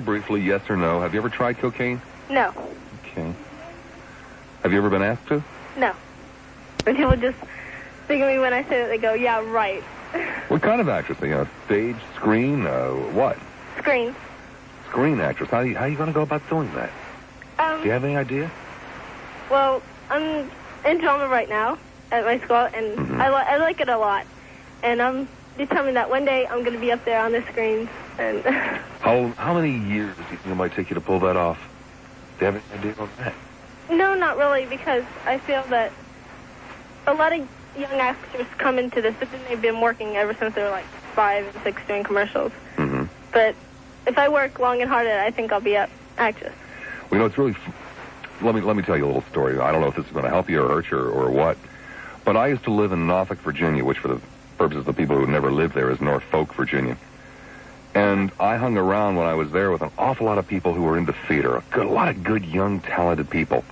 briefly, yes or no. Have you ever tried cocaine? No. Okay. Have you ever been asked to? No. But people just think of me when I say that. They go, yeah, right. What kind of actress? Stage, screen, what? Screen. Screen actress. How are you going to go about doing that? Do you have any idea? Well, I'm in drama right now at my school, and I like it a lot. And I'm determined that one day I'm going to be up there on the screen. And How many years do you think it might take you to pull that off? Do you have any idea on that? No, not really, because I feel that a lot of young actors come into this, but then they've been working ever since they were like 5 and 6 doing commercials. But if I work long and hard at it, I think I'll be an actress. Well, it's really... Let me tell you a little story. I don't know if this is going to help you or hurt you or what, but I used to live in Norfolk, Virginia, which for the purposes of the people who never lived there is Norfolk, Virginia. And I hung around when I was there with an awful lot of people who were into theater, a lot of good, young, talented people.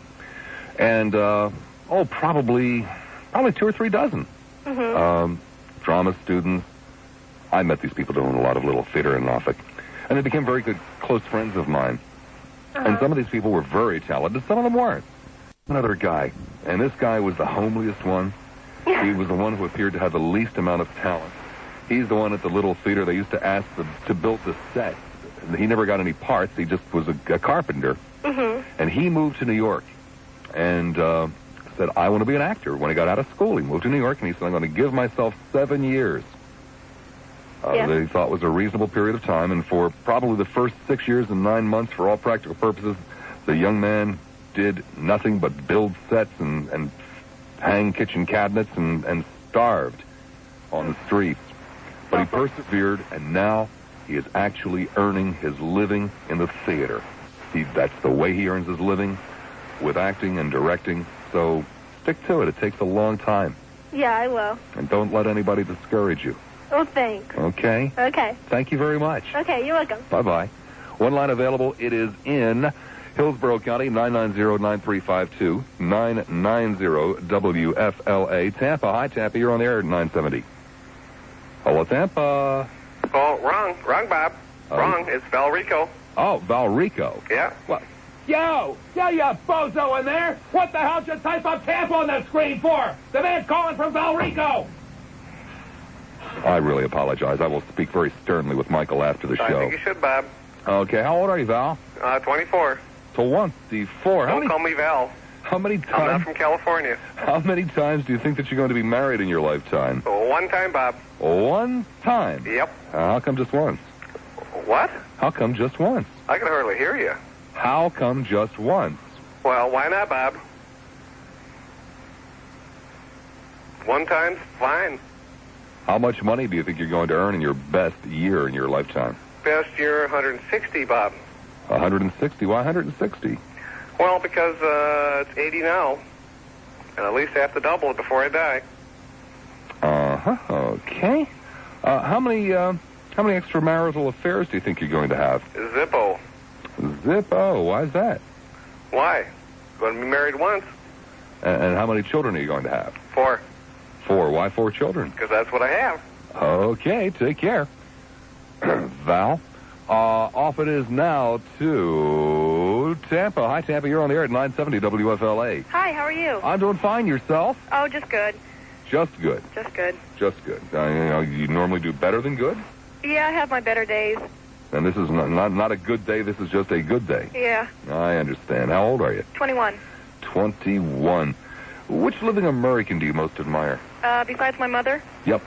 And, probably 2 or 3 dozen. Drama students. I met these people doing a lot of little theater in Norfolk. And they became very good, close friends of mine. And some of these people were very talented. Some of them weren't. Another guy. And this guy was the homeliest one. He was the one who appeared to have the least amount of talent. He's the one at the little theater they used to ask to build the set. He never got any parts. He just was a carpenter. And he moved to New York and said, I want to be an actor. When he got out of school, he moved to New York, and he said, I'm going to give myself 7 years. That he thought was a reasonable period of time, and for probably the first 6 years and 9 months, for all practical purposes, the young man did nothing but build sets and hang kitchen cabinets and starved on the streets. But he persevered, and now he is actually earning his living in the theater. That's the way he earns his living, with acting and directing. So stick to it. It takes a long time. Yeah, I will. And don't let anybody discourage you. Oh, thanks. Okay? Okay. Thank you very much. Okay, you're welcome. Bye-bye. One line available. It is in Hillsborough County, 990-9352, 990-WFLA. Tampa. Hi, Tampa. You're on the air at 970. Hello, Tampa. Oh, wrong, Bob. Wrong. It's Valrico. Oh, Valrico. Yeah. What? Yo, you bozo in there! What the hell did you type up Tampa on the screen for? The man's calling from Valrico! I really apologize. I will speak very sternly with Michael after the show. I think you should, Bob. Okay, how old are you, Val? 24. 24. Don't call me Val. How many times? I'm not from California. How many times do you think that you're going to be married in your lifetime? One time, Bob. One time? Yep. How come just once? What? How come just once? I can hardly hear you. How come just once? Well, why not, Bob? One time's fine. How much money do you think you're going to earn in your best year in your lifetime? Best year, 160, Bob. 160? Why 160? Well, because it's 80 now, and at least I have to double it before I die. Okay. How many extramarital affairs do you think you're going to have? Zippo. Zippo? Why is that? Why? Going to be married once. And how many children are you going to have? 4. 4. Why 4 children? Because that's what I have. Okay, take care. Val, off it is now to Tampa. Hi, Tampa. You're on the air at 970 WFLA. Hi, how are you? I'm doing fine. Yourself? Oh, just good. Just good. Just good. Just good. You normally do better than good? Yeah, I have my better days. And this is not a good day. This is just a good day. Yeah. I understand. How old are you? 21. 21. Which living American do you most admire? Besides my mother, Yep.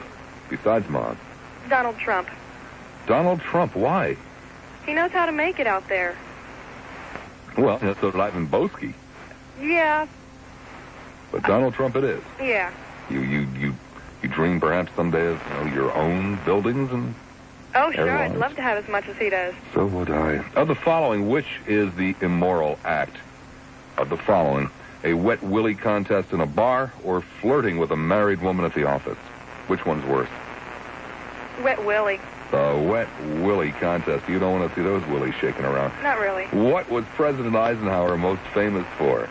Besides Mom. Donald Trump. Donald Trump. Why? He knows how to make it out there. Well, so did Ivan Boesky. Yeah. But Donald Trump it is. Yeah. You dream perhaps someday of your own buildings and Oh, sure. airlines. I'd love to have as much as he does. So would I. Of the following, which is the immoral act? Of the following, a wet willy contest in a bar or flirting with a married woman at the office? Which one's worse? Wet Willie. The wet willy contest. You don't want to see those willies shaking around. Not really. What was President Eisenhower most famous for?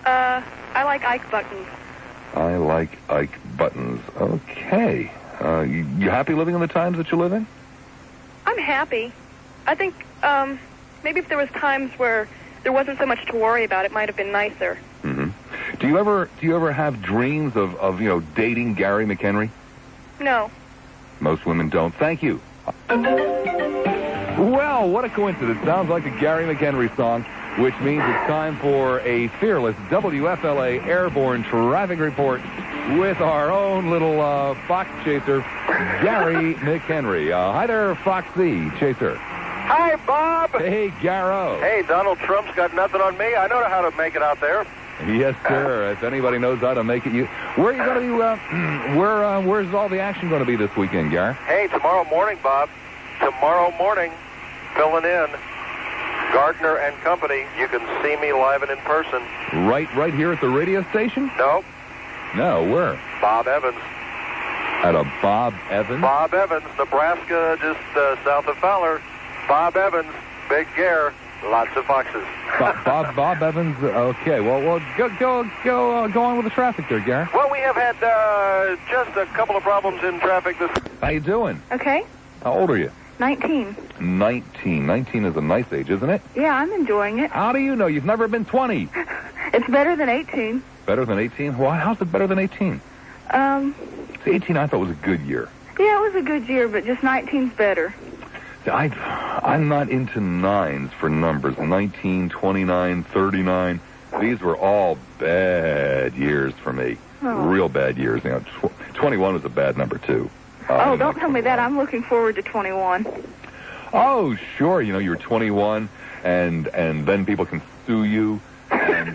I like Ike Buttons. I like Ike Buttons. Okay. You happy living in the times that you live in? I'm happy. I think maybe if there was times where there wasn't so much to worry about, it might have been nicer. Mm-hmm. Do you ever have dreams of dating Gary McHenry? No. Most women don't. Thank you. Well, what a coincidence. Sounds like a Gary McHenry song, which means it's time for a fearless WFLA airborne traffic report with our own little fox chaser, Gary McHenry. Hi there, Foxy Chaser. Hi, Bob. Hey, Garrow. Hey, Donald Trump's got nothing on me. I know how to make it out there. Yes, sir. If anybody knows how to make it, where are you going to be? Where's all the action going to be this weekend, Gary? Hey, tomorrow morning, Bob. Tomorrow morning, filling in. Gardner and Company. You can see me live and in person. Right here at the radio station? Nope. No, where? Bob Evans. At a Bob Evans? Bob Evans, Nebraska, just south of Fowler. Bob Evans, Big Gare, lots of foxes. Bob Evans. Okay, well, go on with the traffic there, Gary. Well, we have had just a couple of problems in traffic this. How you doing? Okay. How old are you? 19. 19. 19 is a nice age, isn't it? Yeah, I'm enjoying it. How do you know? You've never been 20. It's better than 18. Better than 18? Why? How's it better than 18? 18 I thought was a good year. Yeah, it was a good year, but just 19's better. I'm not into nines for numbers. 19, 29, 39. These were all bad years for me. Oh. Real bad years. 21 was a bad number, too. Don't tell me that. I'm looking forward to 21. Oh, sure. You're 21, and then people can sue you, and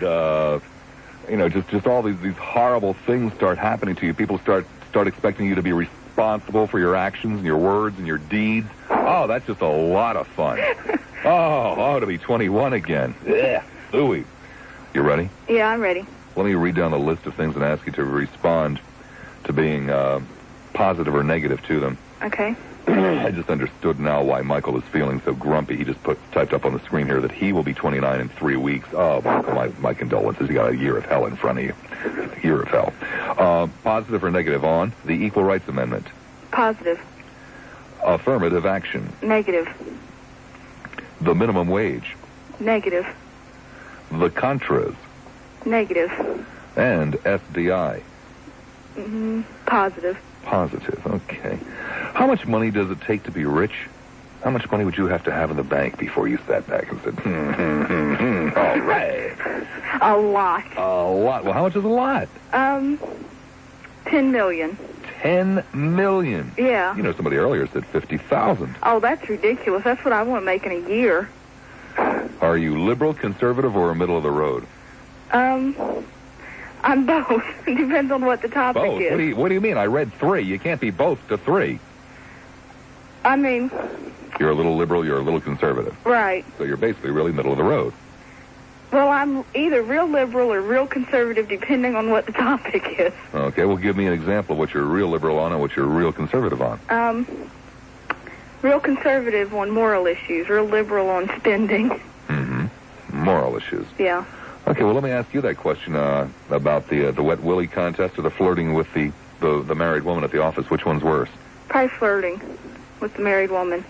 just all these horrible things start happening to you. People start expecting you to be responsible for your actions and your words and your deeds. Oh, that's just a lot of fun. To be 21 again. Yeah. Ooey. You ready? Yeah, I'm ready. Let me read down the list of things and ask you to respond to being positive or negative to them. Okay. I just understood now why Michael is feeling so grumpy. He just typed up on the screen here that he will be 29 in 3 weeks. Oh, Michael, my condolences. You got a year of hell in front of you. A year of hell. Positive or negative on the Equal Rights Amendment? Positive. Affirmative action? Negative. The minimum wage? Negative. The Contras? Negative. And SDI? Positive. Positive, okay. How much money does it take to be rich? How much money would you have to have in the bank before you sat back and said, all right? A lot. A lot. Well, how much is a lot? 10 million. 10 million? Yeah. Somebody earlier said 50,000. Oh, that's ridiculous. That's what I want to make in a year. Are you liberal, conservative, or middle of the road? I'm both. It depends on what the topic both? is. What do you mean? I read 3. You can't be both to 3. I mean... You're a little liberal, you're a little conservative. Right. So you're basically really middle of the road. Well, I'm either real liberal or real conservative, depending on what the topic is. Okay, well, give me an example of what you're real liberal on and what you're real conservative on. Real conservative on moral issues, real liberal on spending. Mm-hmm. Moral issues. Yeah. Okay, well, let me ask you that question about the wet willy contest or the flirting with the married woman at the office. Which one's worse? Probably flirting with the married woman.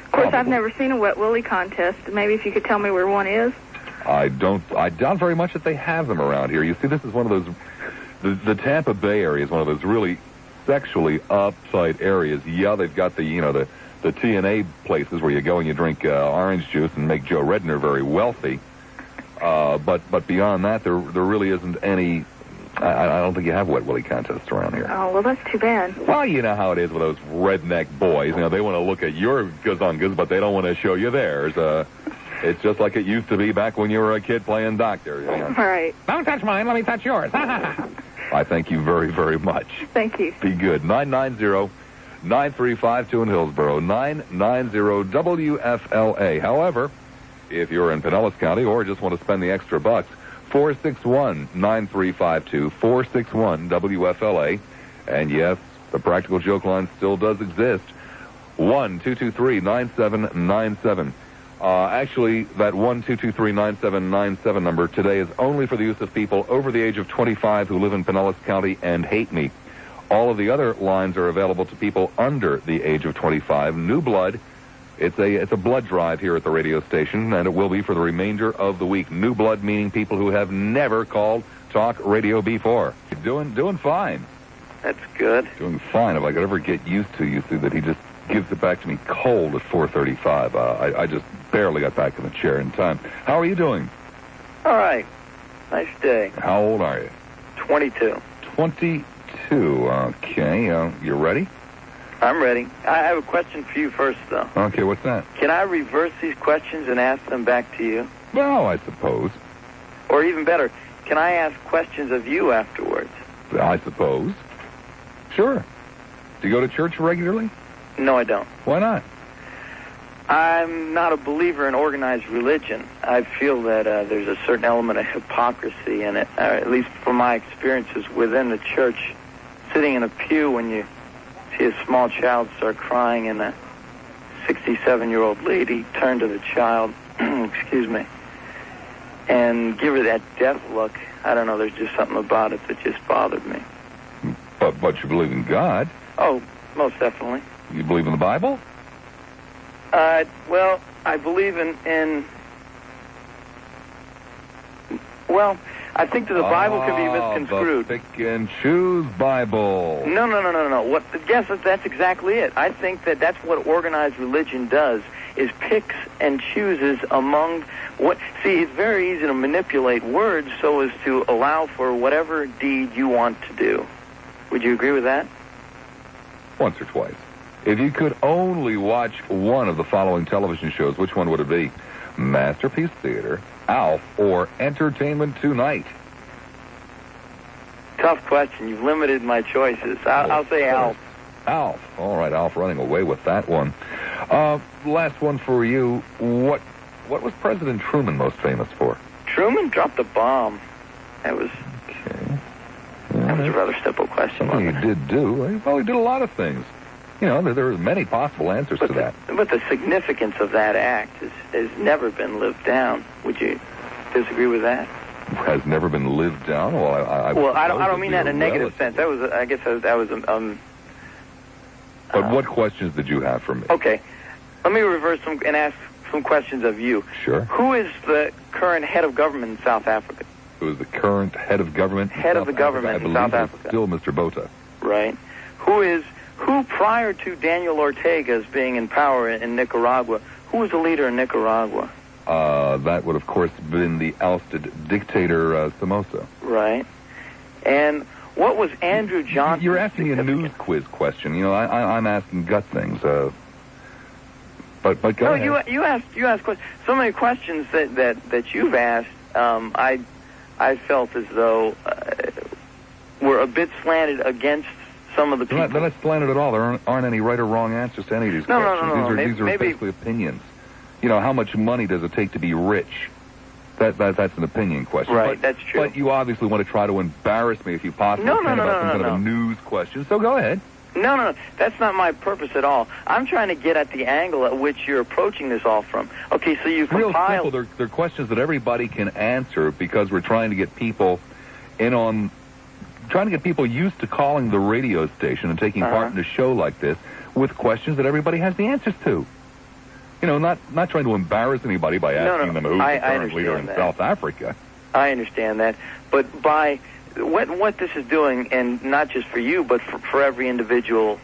Of course, I've never seen a wet willy contest. Maybe if you could tell me where one is. I doubt very much that they have them around here. You see, this is one of those, the Tampa Bay area is one of those really sexually uptight areas. Yeah, they've got the the TNA places where you go and you drink orange juice and make Joe Redner very wealthy. But beyond that, there really isn't any. I don't think you have wet willy contests around here. Oh, well, that's too bad. Well, you know how it is with those redneck boys. You know, they want to look at your gazungas, but they don't want to show you theirs. It's just like it used to be back when you were a kid playing doctor. You know? All right. Don't touch mine. Let me touch yours. I thank you very, very much. Thank you. Be good. 990-9352 in Hillsborough. 990-WFLA. However, if you're in Pinellas County or just want to spend the extra bucks, 461-9352, 461-WFLA. And yes, the practical joke line still does exist. 1-223-9797. Actually, that 1-223-9797 number today is only for the use of people over the age of 25 who live in Pinellas County and hate me. All of the other lines are available to people under the age of 25. New blood. It's a blood drive here at the radio station, and it will be for the remainder of the week. New blood meaning people who have never called talk radio before. Doing fine. That's good. Doing fine. If I could ever get used to, you see that he just gives it back to me cold at 4:35. I just barely got back in the chair in time. How are you doing? All right. Nice day. How old are you? 22. 22. Okay. You ready? I'm ready. I have a question for you first, though. Okay, what's that? Can I reverse these questions and ask them back to you? Well, I suppose. Or even better, can I ask questions of you afterwards? I suppose. Sure. Do you go to church regularly? No, I don't. Why not? I'm not a believer in organized religion. I feel that there's a certain element of hypocrisy in it, at least from my experiences within the church. Sitting in a pew when you see a small child start crying and a 67-year-old lady turn to the child, excuse me, and give her that death look. I don't know, there's just something about it that just bothered me. But you believe in God? Oh, most definitely. You believe in the Bible? Well, I believe in well, I think that the Bible can be misconstrued. The pick and choose Bible. No. Yes, that's exactly it. I think that that's what organized religion does, is picks and chooses among what... See, it's very easy to manipulate words so as to allow for whatever deed you want to do. Would you agree with that? Once or twice. If you could only watch one of the following television shows, which one would it be? Masterpiece Theater, Alf, or Entertainment Tonight? Tough question. You've limited my choices. I'll say Alf. Alf. All right, Alf running away with that one. Last one for you. What was President Truman most famous for? Truman dropped the bomb. That was... Okay. That was a rather simple question. Well, he did do. Well, he did a lot of things. You know, there are many possible answers to that. But the significance of that act has never been lived down. Would you disagree with that? Has never been lived down? Well, I don't mean that in a negative sense. That was, I guess, that was. But what questions did you have for me? Okay, let me reverse them and ask some questions of you. Sure. Who is the current head of government in South Africa? Who is the current head of government? Head of the government in South Africa. Still Mr. Botha. Right. Who prior to Daniel Ortega's being in power in Nicaragua, who was the leader in Nicaragua? That would, of course, have been the ousted dictator Somoza. Right. And what was Andrew Johnson? You're asking me a news quiz question. You know, I'm asking gut things. But go ahead. No, you asked questions. So many questions that you've asked. I felt as though were a bit slanted against some of the people. They're not slanted at all. There aren't any right or wrong answers to any of these questions. No. These are basically opinions. You know, how much money does it take to be rich? That's an opinion question. Right, that's true. But you obviously want to try to embarrass me if you possibly can about some kind of a news question. So go ahead. No. That's not my purpose at all. I'm trying to get at the angle at which you're approaching this all from. Okay, so you compile... Real simple. They're questions that everybody can answer because we're trying to get people trying to get people used to calling the radio station and taking part in a show like this with questions that everybody has the answers to. You know, not trying to embarrass anybody by asking them who's the current leader in South Africa. I understand that. But by what this is doing, and not just for you, but for every individual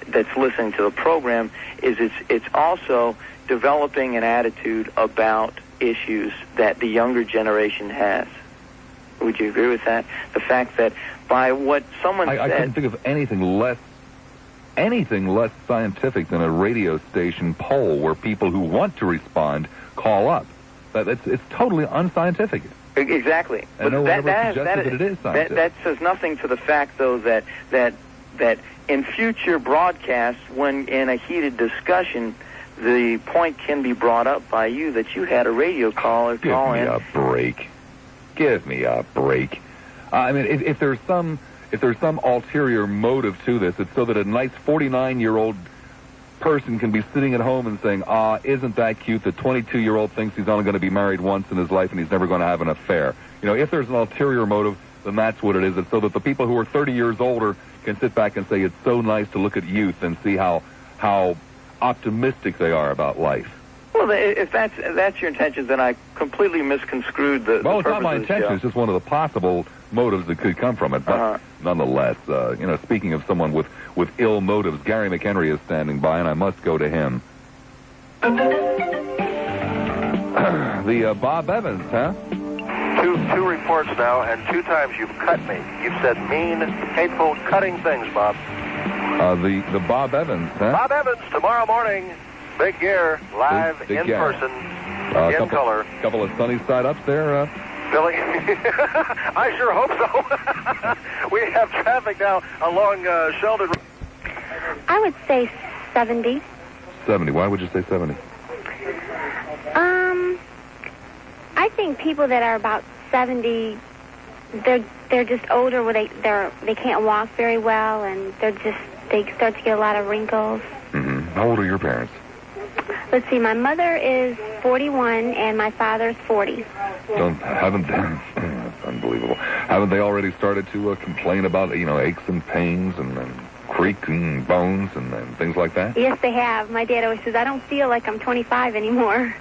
that's listening to the program is it's also developing an attitude about issues that the younger generation has. Would you agree with that? The fact that by what someone said... I couldn't think of anything less scientific than a radio station poll where people who want to respond call up. It's totally unscientific. Exactly. And no one ever suggested that it is scientific. That says nothing to the fact, though, that in future broadcasts, when in a heated discussion, the point can be brought up by you that you had a radio caller call in. Give me a break. Give me a break. I mean, if there's some ulterior motive to this, it's so that a nice 49-year-old person can be sitting at home and saying, isn't that cute? The 22-year-old thinks he's only going to be married once in his life and he's never going to have an affair. You know, if there's an ulterior motive, then that's what it is. It's so that the people who are 30 years older can sit back and say, it's so nice to look at youth and see how optimistic they are about life. Well, if that's your intention, then I completely misconstrued the Well, it's purpose not my of the intention. show. It's just one of the possible motives that could come from it. But nonetheless, speaking of someone with ill motives, Gary McHenry is standing by, and I must go to him. The Bob Evans, huh? Two reports now, and 2 times you've cut me. You've said mean, hateful, cutting things, Bob. The Bob Evans, huh? Bob Evans, tomorrow morning, Big Gear, live Big in Gear. person, in color. Couple of sunny side ups there. Billy, I sure hope so. We have traffic now along Sheldon. I would say 70. 70. Why would you say 70? I think people that are about 70, they're just older where they can't walk very well, and they start to get a lot of wrinkles. Mm-hmm. How old are your parents? Let's see, my mother is 41 and my father's 40. Unbelievable. Haven't they already started to complain about, aches and pains and creaking bones and things like that? Yes, they have. My dad always says, I don't feel like I'm 25 anymore.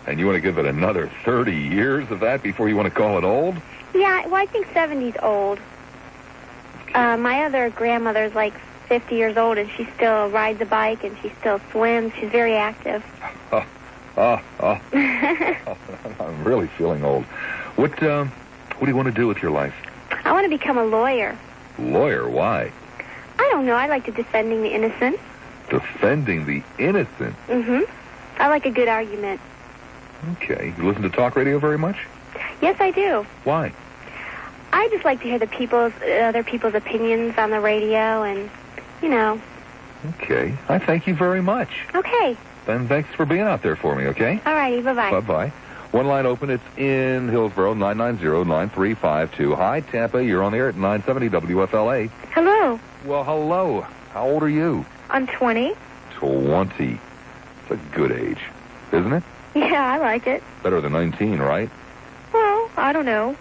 And you want to give it another 30 years of that before you want to call it old? Yeah, well, I think 70's old. My other grandmother's like 50 years old, and she still rides a bike, and she still swims. She's very active. I'm really feeling old. What do you want to do with your life? I want to become a lawyer. Lawyer? Why? I don't know. I like to defending the innocent. Defending the innocent? Mm-hmm. I like a good argument. Okay. You listen to talk radio very much? Yes, I do. Why? I just like to hear other people's opinions on the radio, and, Okay. I thank you very much. Okay. Then thanks for being out there for me, okay? All righty. Bye-bye. Bye-bye. One line open. It's in Hillsborough, 990-9352. Hi, Tampa. You're on the air at 970 WFLA. Hello. Well, hello. How old are you? I'm 20. 20. It's a good age, isn't it? Yeah, I like it. Better than 19, right? Well, I don't know.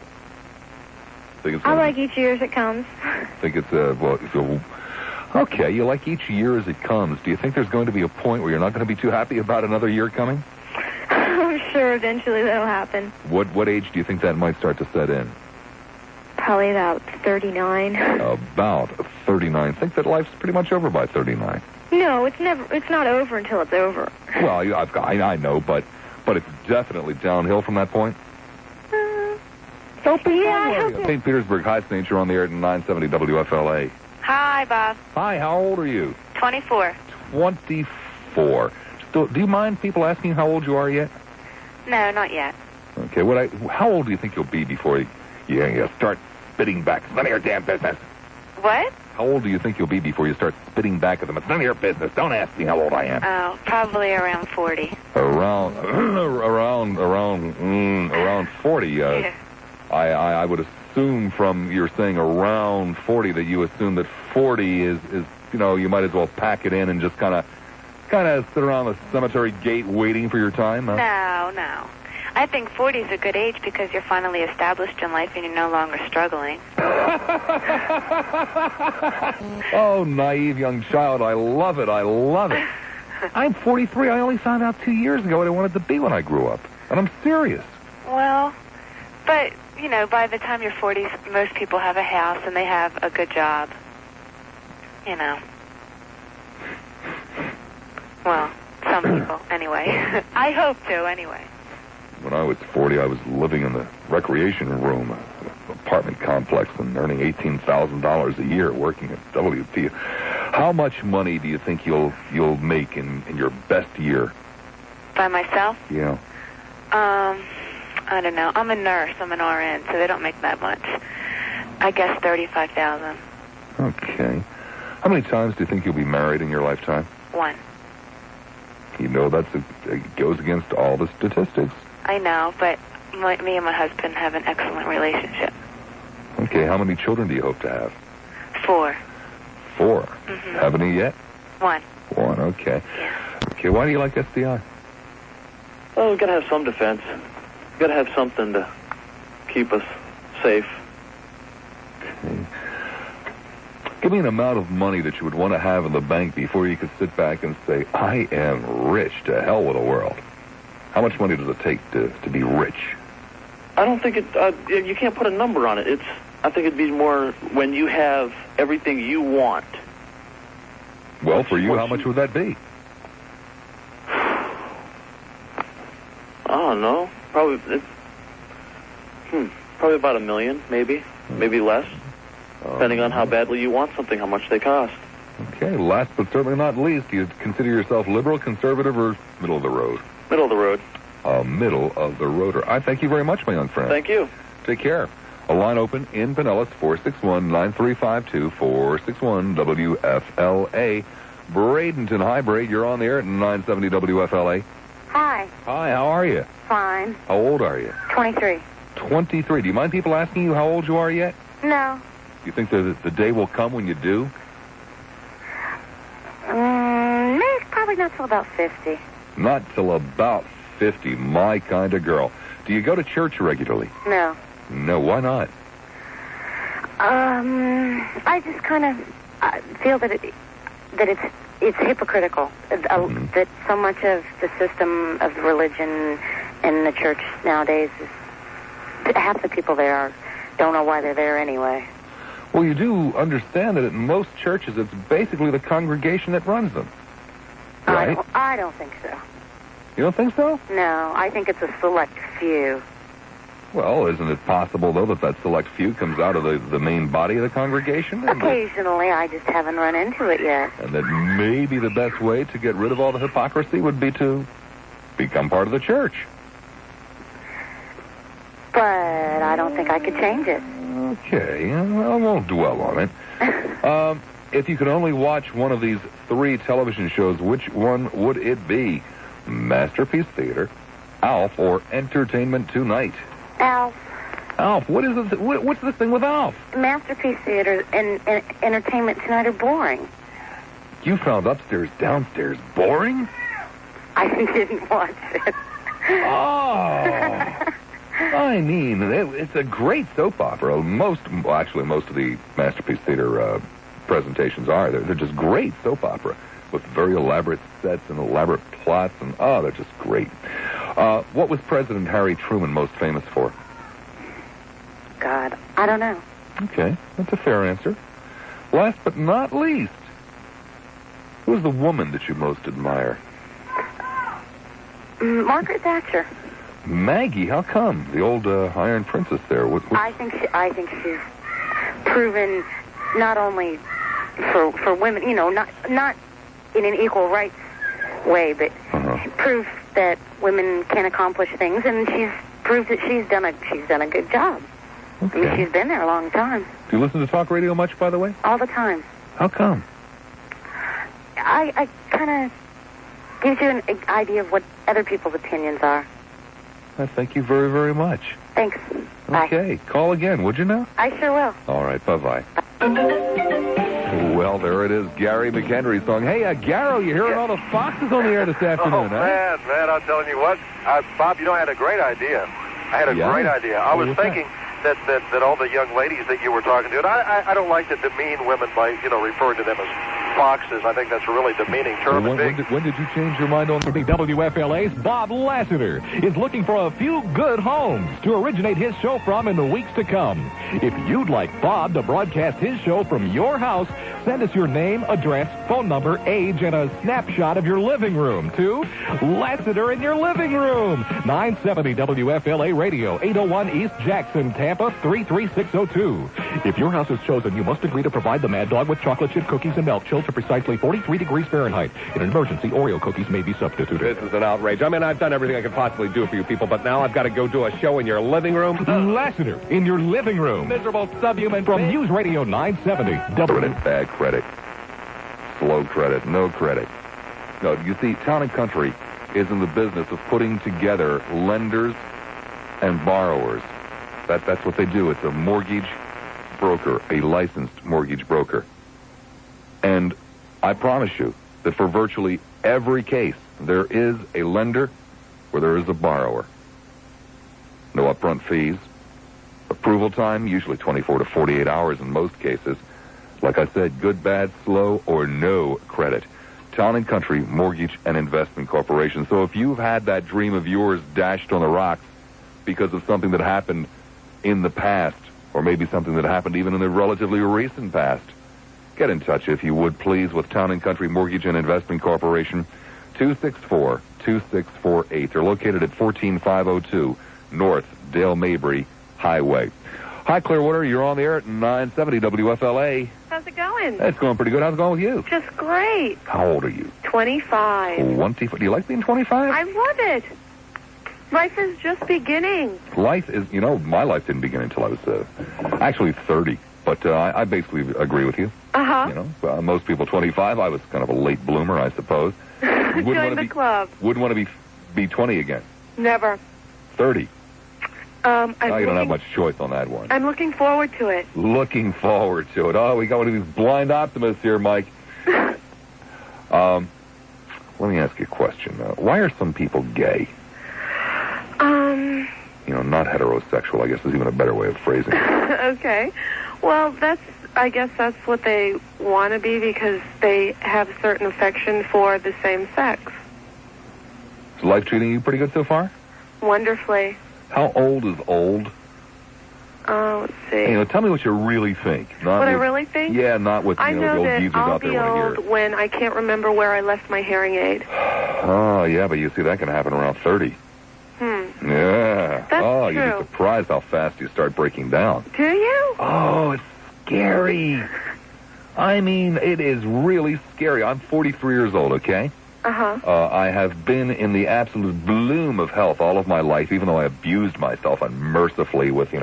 I like each year as it comes. Think it's, okay, you like each year as it comes. Do you think there's going to be a point where you're not going to be too happy about another year coming? I'm sure eventually that'll happen. What age do you think that might start to set in? Probably about 39. About 39. Think that life's pretty much over by 39. No, it's not over until it's over. Well, I know, but it's definitely downhill from that point. St. Petersburg High State, you're on the air at 970 WFLA. Hi, Bob. Hi, how old are you? 24. 24. Do you mind people asking how old you are yet? No, not yet. Okay, how old do you think you'll be before you start spitting back? It's none of your damn business. What? How old do you think you'll be before you start spitting back at them? It's none of your business. Don't ask me how old I am. Oh, probably around 40. Around 40. Yeah. I would assume from your saying around 40 that you assume that 40 is you might as well pack it in and just kind of sit around the cemetery gate waiting for your time. Huh? No. I think 40 is a good age because you're finally established in life and you're no longer struggling. Oh, naive young child. I love it. I'm 43. I only found out 2 years ago what I wanted to be when I grew up. And I'm serious. Well, but, by the time you're 40, most people have a house and they have a good job. Well, some people, anyway. I hope to, anyway. When I was 40, I was living in the recreation room, apartment complex, and earning $18,000 a year working at WP. How much money do you think you'll make in your best year? By myself? Yeah. I don't know. I'm a nurse. I'm an RN, so they don't make that much. I guess $35,000. Okay. How many times do you think you'll be married in your lifetime? 1. You know, it goes against all the statistics. I know, but me and my husband have an excellent relationship. Okay, how many children do you hope to have? 4. 4? Mm-hmm. Have any yet? 1. 1, okay. Yeah. Okay, why do you like SDI? Well, we've got to have some defense. We've got to have something to keep us safe. Okay. Give me an amount of money that you would want to have in the bank before you could sit back and say, I am rich, to hell with the world. How much money does it take to be rich? I don't think you can't put a number on it. I think it'd be more when you have everything you want. Well, for you, how much would that be? I don't know. Probably about $1 million, maybe less, depending on how badly you want something, how much they cost. Okay, last but certainly not least, do you consider yourself liberal, conservative, or middle of the road? Middle of the road. Middle of the roader. I thank you very much, my young friend. Thank you. Take care. A line open in Pinellas, 461-9352, 461-WFLA. Bradenton. Hi, Braid. You're on the air at 970 WFLA. Hi. Hi, how are you? Fine. How old are you? 23. 23. Do you mind people asking you how old you are yet? No. Do you think that the day will come when you do? Probably not till about 50. Not till about 50. My kind of girl. Do you go to church regularly? No. No, why not? I just kind of feel that it's hypocritical. That so much of the system of religion in the church nowadays is half the people there don't know why they're there anyway. Well, you do understand that in most churches it's basically the congregation that runs them, right? I don't think so. You don't think so? No, I think it's a select few. Well, isn't it possible, though, that select few comes out of the main body of the congregation? Occasionally, I just haven't run into it yet. And that maybe the best way to get rid of all the hypocrisy would be to become part of the church. But I don't think I could change it. Okay, I won't dwell on it. If you could only watch one of these 3 television shows, which one would it be? Masterpiece Theater, Alf, or Entertainment Tonight? Alf. Alf, what is this? What's this thing with Alf? Masterpiece Theater and Entertainment Tonight are boring. You found Upstairs, Downstairs boring? I didn't watch it. Oh. I mean, it's a great soap opera. Most of the Masterpiece Theater presentations are. They're just great soap opera with very elaborate sets and elaborate plots, and they're just great. What was President Harry Truman most famous for? God, I don't know. Okay, that's a fair answer. Last but not least, who's the woman that you most admire? Margaret Thatcher. Maggie, how come? The old Iron Princess there. I think she's proven not only for women, not in an equal rights way, but proves that women can accomplish things, and she's proved that she's done a good job. Okay. I mean, she's been there a long time. Do you listen to talk radio much, by the way? All the time. How come? I kind of gives you an idea of what other people's opinions are. I thank you very, very much. Thanks. Bye. Okay, call again, would you now? I sure will. All right, bye-bye. Well, there it is, Gary McHenry's song. Hey, Garrow, you're hearing all the foxes on the air this afternoon, huh? Man, I'm telling you what. Bob, you know, I had a great idea. I had a great idea. I was thinking that all the young ladies that you were talking to, and I don't like that demean women by, referring to them as foxes. I think that's a really demeaning term. When did you change your mind on the WFLA's Bob Lassiter is looking for a few good homes to originate his show from in the weeks to come. If you'd like Bob to broadcast his show from your house, send us your name, address, phone number, age, and a snapshot of your living room to Lassiter in your living room. 970 WFLA Radio, 801 East Jackson, Tampa, 33602. If your house is chosen, you must agree to provide the Mad Dog with chocolate chip cookies and milk chilled to precisely 43 degrees Fahrenheit. In an emergency, Oreo cookies may be substituted. This is an outrage. I mean, I've done everything I could possibly do for you people, but now I've got to go do a show in your living room? Lassiter in your living room. Miserable subhuman from News Radio 970. Bad credit. Slow credit. No credit. No, you see, Town & Country is in the business of putting together lenders and borrowers. That's what they do. It's a mortgage broker, a licensed mortgage broker. And I promise you that for virtually every case, there is a lender or there is a borrower. No upfront fees. Approval time, usually 24 to 48 hours in most cases. Like I said, good, bad, slow, or no credit. Town & Country Mortgage and Investment Corporation. So if you've had that dream of yours dashed on the rocks because of something that happened in the past, or maybe something that happened even in the relatively recent past, get in touch, if you would, please, with Town & Country Mortgage and Investment Corporation, 264-2648. They're located at 14502 North Dale Mabry Highway. Hi, Clearwater. You're on the air at 970 WFLA. How's it going? It's going pretty good. How's it going with you? Just great. How old are you? 25. 25. Do you like being 25? I love it. Life is just beginning. Life is, my life didn't begin until I was actually 30. But I basically agree with you. Uh-huh. Most people 25. I was kind of a late bloomer, I suppose. Join the club. Wouldn't want to be 20 again. Never. 30. Now you don't have much choice on that one. I'm looking forward to it. Looking forward to it. Oh, we got one of these blind optimists here, Mike. Let me ask you a question. Why are some people gay? Not heterosexual, I guess is even a better way of phrasing it. Okay. Well, I guess that's what they want to be because they have certain affection for the same sex. Is life treating you pretty good so far? Wonderfully. How old is old? Let's see. Tell me what you really think. What I really think? Yeah, not what the old geezers I'll out there be want to hear. old when I can't remember where I left my hearing aid. Oh, yeah, but you see, that can happen around 30. Yeah. That's true. You'd be surprised how fast you start breaking down. Do you? Oh, it's scary. I mean, it is really scary. I'm 43 years old, okay? Uh-huh. I have been in the absolute bloom of health all of my life, even though I abused myself unmercifully with,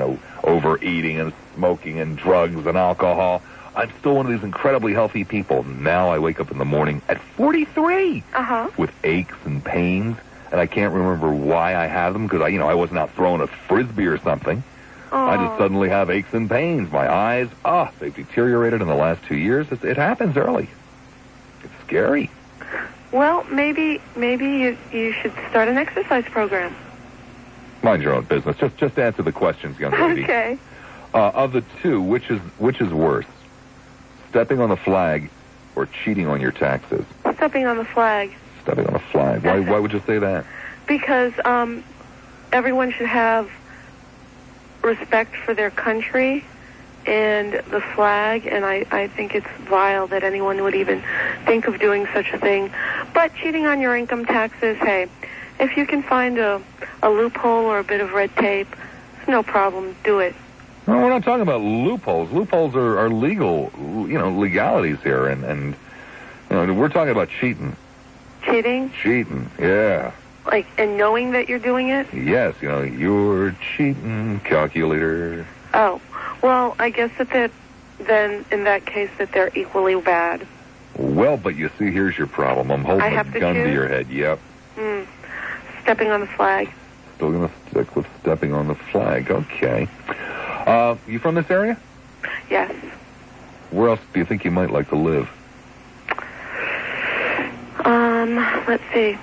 overeating and smoking and drugs and alcohol. I'm still one of these incredibly healthy people. Now I wake up in the morning at 43 with aches and pains, and I can't remember why I have them because, I wasn't out throwing a Frisbee or something. I just suddenly have aches and pains. My eyes, they've deteriorated in the last 2 years. It happens early. It's scary. Well, maybe you should start an exercise program. Mind your own business. Just answer the questions, young lady. Okay. Of the two, which is worse? Stepping on the flag or cheating on your taxes? Stepping on the flag. Stepping on the flag. Why would you say that? Because everyone should have respect for their country and the flag, and I think it's vile that anyone would even think of doing such a thing. But cheating on your income taxes, hey, if you can find a loophole or a bit of red tape, it's no problem. Do it. No, we're not talking about loopholes. Loopholes are legal, legalities here, and we're talking about cheating. Cheating? Cheating, yeah. And knowing that you're doing it? Yes, you're cheating, calculator. Oh, well, I guess then in that case that they're equally bad. Well, but you see, here's your problem. I'm holding a gun to your head. Yep. Stepping on the flag. Still going to stick with stepping on the flag. Okay. You from this area? Yes. Where else do you think you might like to live? Let's see.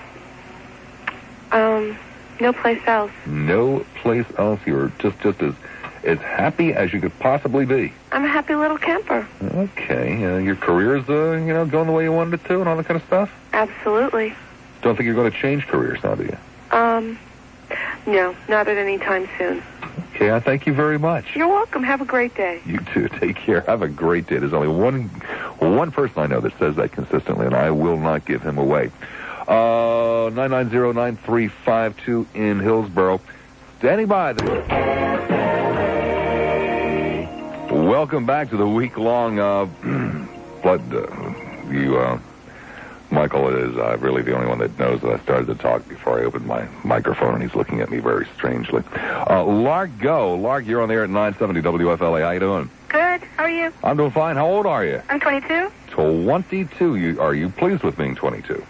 No place else. No place else. You're just as happy as you could possibly be. I'm a happy little camper. Okay. Your career's, going the way you wanted it to and all that kind of stuff? Absolutely. Don't think you're going to change careers now, do you? No, not at any time soon. Okay, I thank you very much. You're welcome. Have a great day. You too. Take care. Have a great day. There's only one person I know that says that consistently, and I will not give him away. 990-9352 in Hillsborough. Standing by. Welcome back to the week-long blood. Michael is really the only one that knows that I started to talk before I opened my microphone, and he's looking at me very strangely. Lark, go. Lark, you're on the air at 970 WFLA. How you doing? Good. How are you? I'm doing fine. How old are you? I'm 22. 22. Are you pleased with being 22?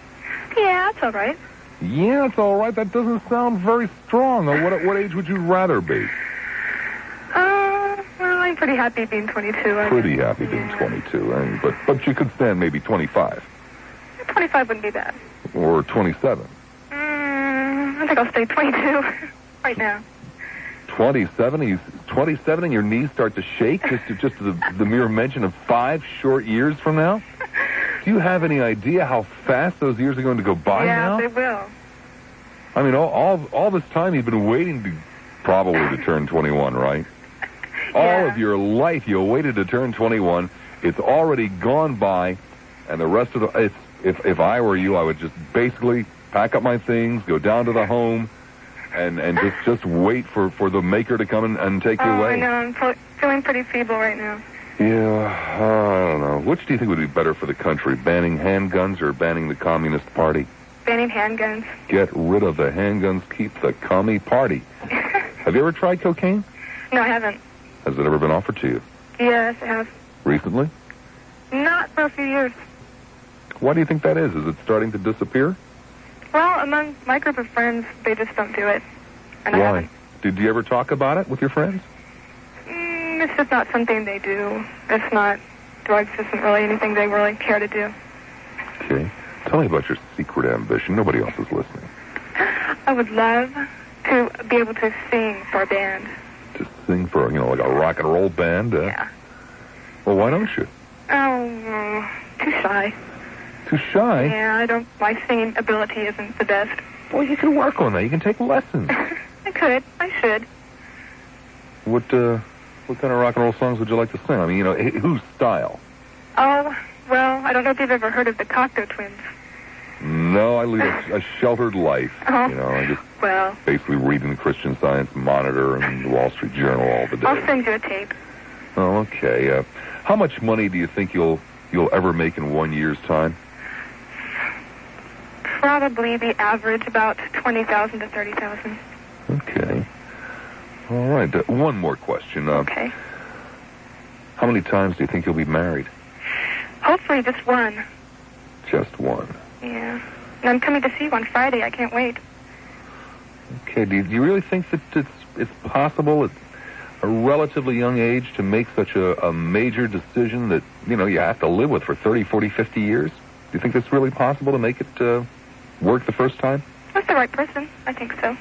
Yeah, that's all right. Yeah, it's all right. That doesn't sound very strong. What age would you rather be? Well, I'm pretty happy being 22. Pretty happy being 22. But you could stand maybe 25. 25 wouldn't be bad. Or 27. I think I'll stay 22 right now. 27 and your knees start to shake just the mere mention of 5 short years from now? Do you have any idea how fast those years are going to go by now? Yeah, they will. I mean, all this time you've been waiting to turn 21, right? All of your life you waited to turn 21. It's already gone by, and the rest of if I were you, I would just basically pack up my things, go down to the home, and just wait for the maker to come and take you away. I know. I'm feeling pretty feeble right now. Yeah, I don't know. Which do you think would be better for the country, banning handguns or banning the Communist Party? Banning handguns. Get rid of the handguns, keep the commie party. Have you ever tried cocaine? No, I haven't. Has it ever been offered to you? Yes, I have. Recently? Not for a few years. Why do you think that is? Is it starting to disappear? Well, among my group of friends, they just don't do it. And I Why? haven't. Did you ever talk about it with your friends? It's just not something they do. It's not, drugs isn't really anything they really care to do. Okay. Tell me about your secret ambition. Nobody else is listening. I would love to be able to sing for a band. To sing for, like a rock and roll band? Yeah. Well, why don't you? Oh, too shy. Too shy? Yeah, my singing ability isn't the best. Well, you can work on that. You can take lessons. I could. I should. What kind of rock and roll songs would you like to sing? I mean, whose style? Oh, well, I don't know if you've ever heard of the Cocteau Twins. No, I lead a sheltered life. I just basically reading the Christian Science Monitor and the Wall Street Journal all the day. I'll send you a tape. Oh, okay. How much money do you think you'll ever make in 1 year's time? Probably the average about $20,000 to $30,000. Okay. All right. One more question. Okay. How many times do you think you'll be married? Hopefully just one. Just one. Yeah. And I'm coming to see you on Friday. I can't wait. Okay. Do you really think that it's possible at a relatively young age to make such a major decision that, you have to live with for 30, 40, 50 years? Do you think it's really possible to make it work the first time? With the right person. I think so.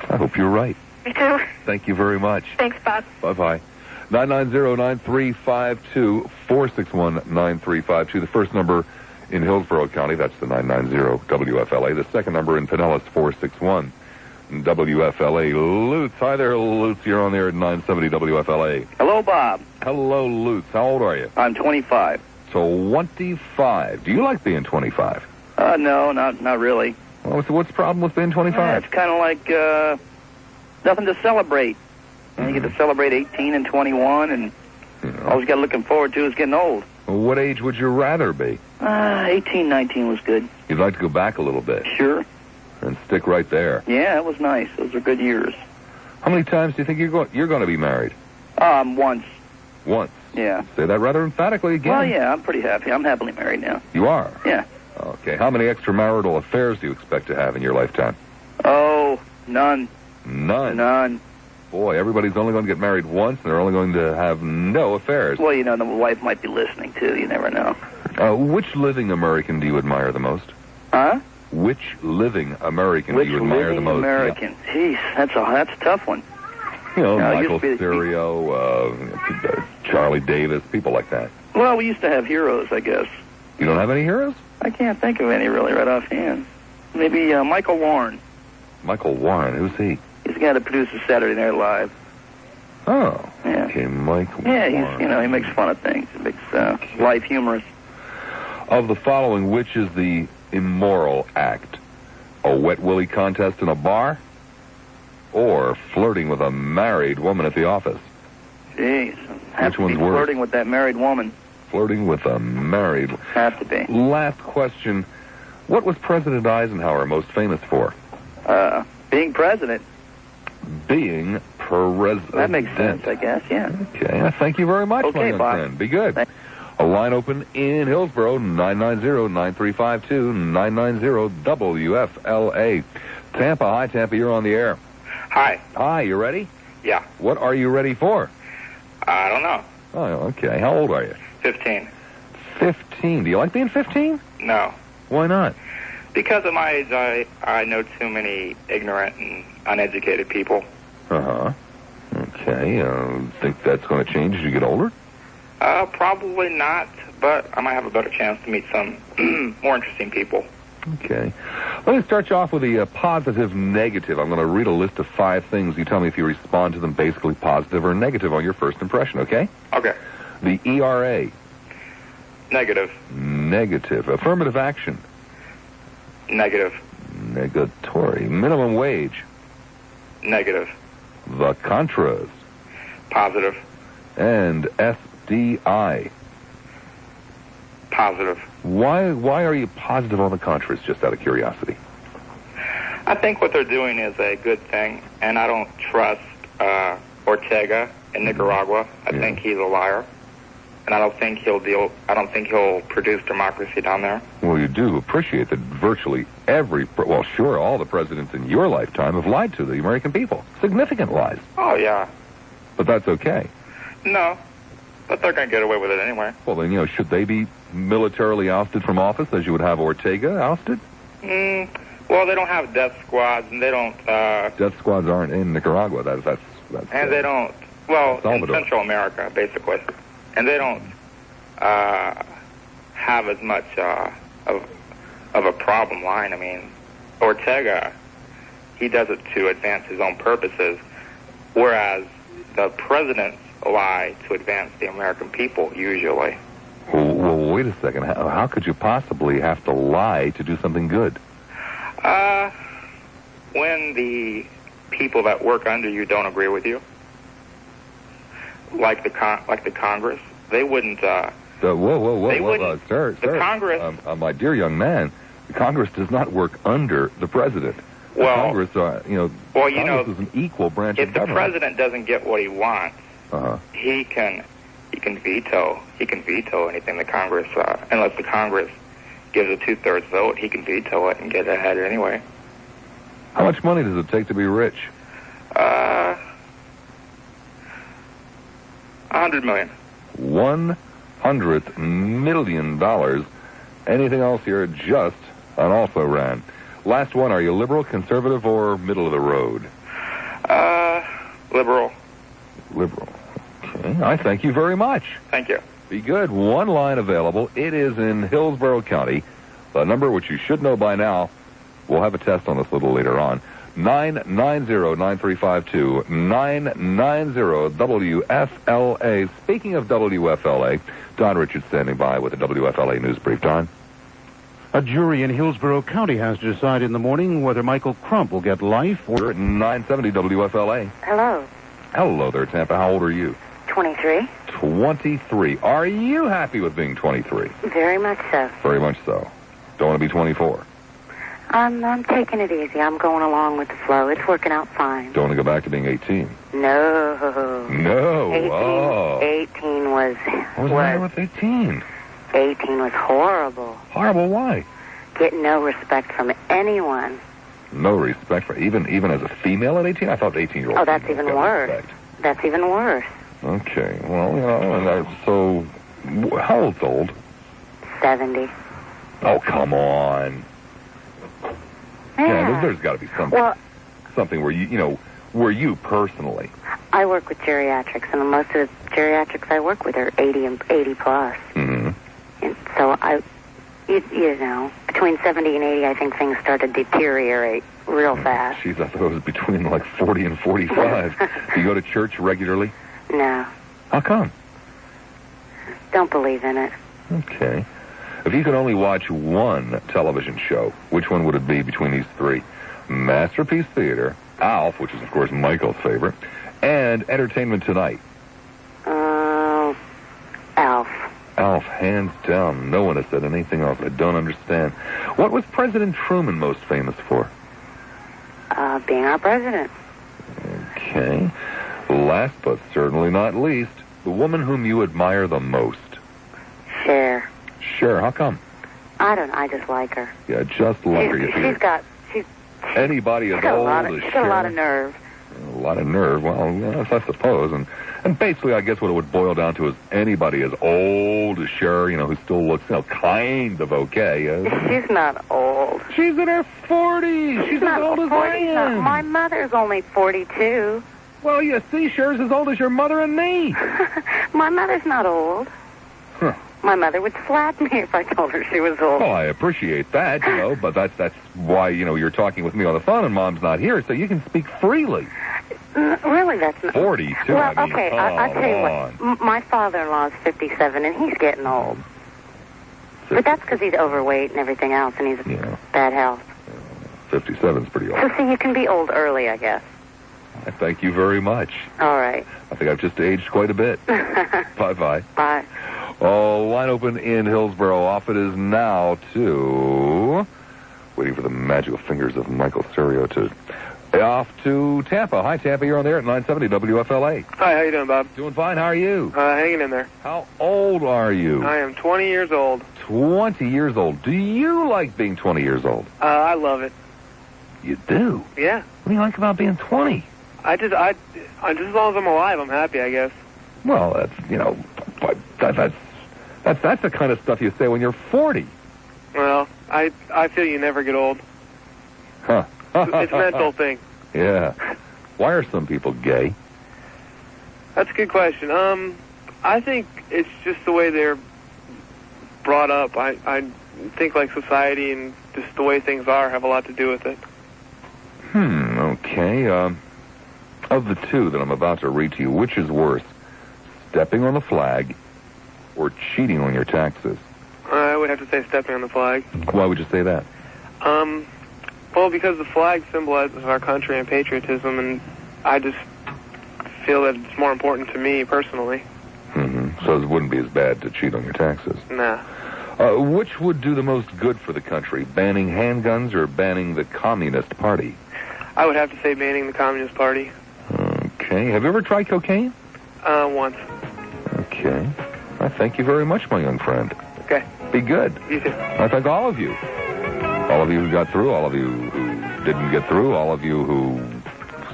I hope you're right. Me too. Thank you very much. Thanks, Bob. Bye-bye. 990-9352, 461-9352. The first number in Hillsborough County, that's the 990-WFLA. The second number in Pinellas, 461-WFLA. Lutz. Hi there, Lutz. You're on there at 970 WFLA. Hello, Bob. Hello, Lutz. How old are you? I'm 25. 25. Do you like being 25? No, not really. Well, so what's the problem with being 25? It's kind of like nothing to celebrate. You get to celebrate 18 and 21, and all you got looking forward to is getting old. Well, what age would you rather be? 18, 19 was good. You'd like to go back a little bit? Sure. And stick right there? Yeah, it was nice. Those were good years. How many times do you think you're going to be married? Once. Once? Yeah. Say that rather emphatically again. Well, yeah, I'm pretty happy. I'm happily married now. You are? Yeah. Okay. How many extramarital affairs do you expect to have in your lifetime? Oh, none. None? None. Boy, everybody's only going to get married once, and they're only going to have no affairs. Well, the wife might be listening, too. You never know. Which living American do you admire the most? Huh? Which living American do you admire the most? Which living American? Jeez, that's a tough one. Michael Serio, Charlie Davis, people like that. Well, we used to have heroes, I guess. You don't have any heroes? I can't think of any really right offhand. Maybe Michael Warren. Michael Warren, who's he? He's the guy that produces Saturday Night Live. Oh. Yeah. Okay, Michael Yeah, Warren. he makes fun of things. He makes life humorous. Of the following, which is the immoral act? A wet willy contest in a bar? Or flirting with a married woman at the office? Jeez. Which one's worse? Flirting with that married woman. Flirting with a married... Have to be. Last question. What was President Eisenhower most famous for? Being president. Being president. That makes sense, I guess, yeah. Okay, thank you very much, my young friend. Be good. Thanks. A line open in Hillsborough, 990-9352, 990-WFLA. Tampa, hi, Tampa, you're on the air. Hi. Hi, you ready? Yeah. What are you ready for? I don't know. Oh, okay. How old are you? 15. 15. Do you like being 15? No. Why not? Because of my age, I know too many ignorant and uneducated people. Uh-huh. Okay. Think that's going to change as you get older? Probably not, but I might have a better chance to meet some more interesting people. Okay. Let me start you off with a positive, negative. I'm going to read a list of 5 things. You tell me if you respond to them basically positive or negative on your first impression, okay? Okay. The ERA. Negative. Negative. Affirmative action. Negative. Negatory. Minimum wage. Negative. The Contras. Positive. And SDI. Positive. Why are you positive on the Contras, just out of curiosity? I think what they're doing is a good thing, and I don't trust Ortega in Nicaragua. I think he's a liar, and I don't think he'll produce democracy down there. Well, you do appreciate that virtually all the presidents in your lifetime have lied to the American people. Significant lies. Oh, yeah. But that's okay. No, but they're going to get away with it anyway. Well, then, should they be militarily ousted from office as you would have Ortega ousted? Well, they don't have death squads, and they don't... Death squads aren't in Nicaragua. That's and they don't... Well, Salvador. in Central America, basically. And they don't have as much of a problem line. I mean, Ortega, he does it to advance his own purposes, whereas the presidents lie to advance the American people, usually. Well, wait a second. How could you possibly have to lie to do something good? When the people that work under you don't agree with you, like the Congress, they wouldn't. Whoa, sir. The Congress. My dear young man, the Congress does not work under the president. Well, Congress, Congress is an equal branch of government. If the president doesn't get what he wants, he can veto. He can veto anything the Congress, unless the Congress gives a 2/3 vote, he can veto it and get ahead anyway. How much money does it take to be rich? $100 million. $100 million. Anything else here? Just an also ran. Last one. Are you liberal, conservative, or middle of the road? Liberal. Liberal. Okay. I thank you very much. Thank you. Be good. One line available. It is in Hillsborough County. The number, which you should know by now, we'll have a test on this a little later on. 990-9352. 990-WFLA. Speaking of WFLA, Don Richards standing by with the WFLA News Brief. Don? A jury in Hillsborough County has to decide in the morning whether Michael Crump will get life or... We're at 970 WFLA. Hello. Hello there, Tampa. How old are you? 23. 23. Are you happy with being 23? Very much so. Very much so. Don't want to be 24. I'm taking it easy. I'm going along with the flow. It's working out fine. Don't want to go back to being 18? No. No. 18 was... What was the matter with 18? 18 was horrible. Horrible? Why? Getting no respect from anyone. No respect for... Even as a female at 18? I thought 18-year-olds... Oh, that's even worse. Respect. That's even worse. Okay. Well, so... How old's old? 70. Oh, come on. Yeah, there's got to be something. Well, something where you personally. I work with geriatrics, and most of the geriatrics I work with are 80 and 80 plus. Mm-hmm. And so you know, between 70 and 80, I think things start to deteriorate real fast. Jeez, I thought it was between like 40 and 45. Do you go to church regularly? No. How come? Don't believe in it. Okay. If you could only watch one television show, which one would it be between these three? Masterpiece Theater, Alf, which is, of course, Michael's favorite, and Entertainment Tonight. Alf. Alf, hands down. No one has said anything else. I don't understand. What was President Truman most famous for? Being our president. Okay. Last but certainly not least, the woman whom you admire the most. Cher. Cher, how come? I don't know. I just like her. Yeah, just like her. She's anybody as old as Cher. She's got a lot of nerve. A lot of nerve. Well, yes, I suppose. And basically, I guess what it would boil down to is anybody as old as Cher, you know, who still looks, you know, kind of okay. She's not old. She's in her 40s. She's as old as I am. My mother's only 42. Well, you see, Cher's as old as your mother and me. My mother's not old. Huh. My mother would slap me if I told her she was old. Oh, I appreciate that, you know, but that's why, you know, you're talking with me on the phone and Mom's not here, so you can speak freely. Really, that's not... 42, well, I mean, okay, I'll tell you what. My father-in-law's 57, and he's getting old. But that's because he's overweight and everything else, and he's bad health. 57's pretty old. So, see, you can be old early, I guess. I thank you very much. All right. I think I've just aged quite a bit. Bye-bye. Bye. Oh, line open in Hillsborough. Off it is now to... Waiting for the magical fingers of Michael Serio to... Off to Tampa. Hi, Tampa. You're on there at 970 WFLA. Hi, how you doing, Bob? Doing fine. How are you? Hanging in there. How old are you? I am 20 years old. 20 years old. Do you like being 20 years old? I love it. You do? Yeah. What do you like about being 20? Just as long as I'm alive, I'm happy, I guess. Well, that's, you know, that's the kind of stuff you say when you're 40. Well, I feel you never get old. Huh. It's a mental thing. Yeah. Why are some people gay? That's a good question. I think it's just the way they're brought up. I think like society and just the way things are have a lot to do with it. Okay. Of the two that I'm about to read to you, which is worse? Stepping on the flag or cheating on your taxes? I would have to say stepping on the flag. Why would you say that? Well, because the flag symbolizes our country and patriotism, and I just feel that it's more important to me personally. Mm-hmm. So it wouldn't be as bad to cheat on your taxes? Nah. Which would do the most good for the country, banning handguns or banning the Communist Party? I would have to say banning the Communist Party. Okay. Have you ever tried cocaine? Once. Okay. I thank you very much, my young friend. Okay. Be good. You too. I thank all of you. All of you who got through, all of you who didn't get through, all of you who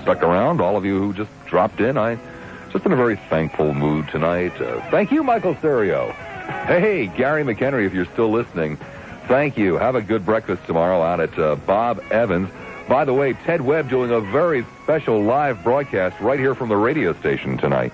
stuck around, all of you who just dropped in. I just in a very thankful mood tonight. Thank you, Michael Serio. Hey, Gary McHenry, if you're still listening, thank you. Have a good breakfast tomorrow out at Bob Evans. By the way, Ted Webb doing a very special live broadcast right here from the radio station tonight.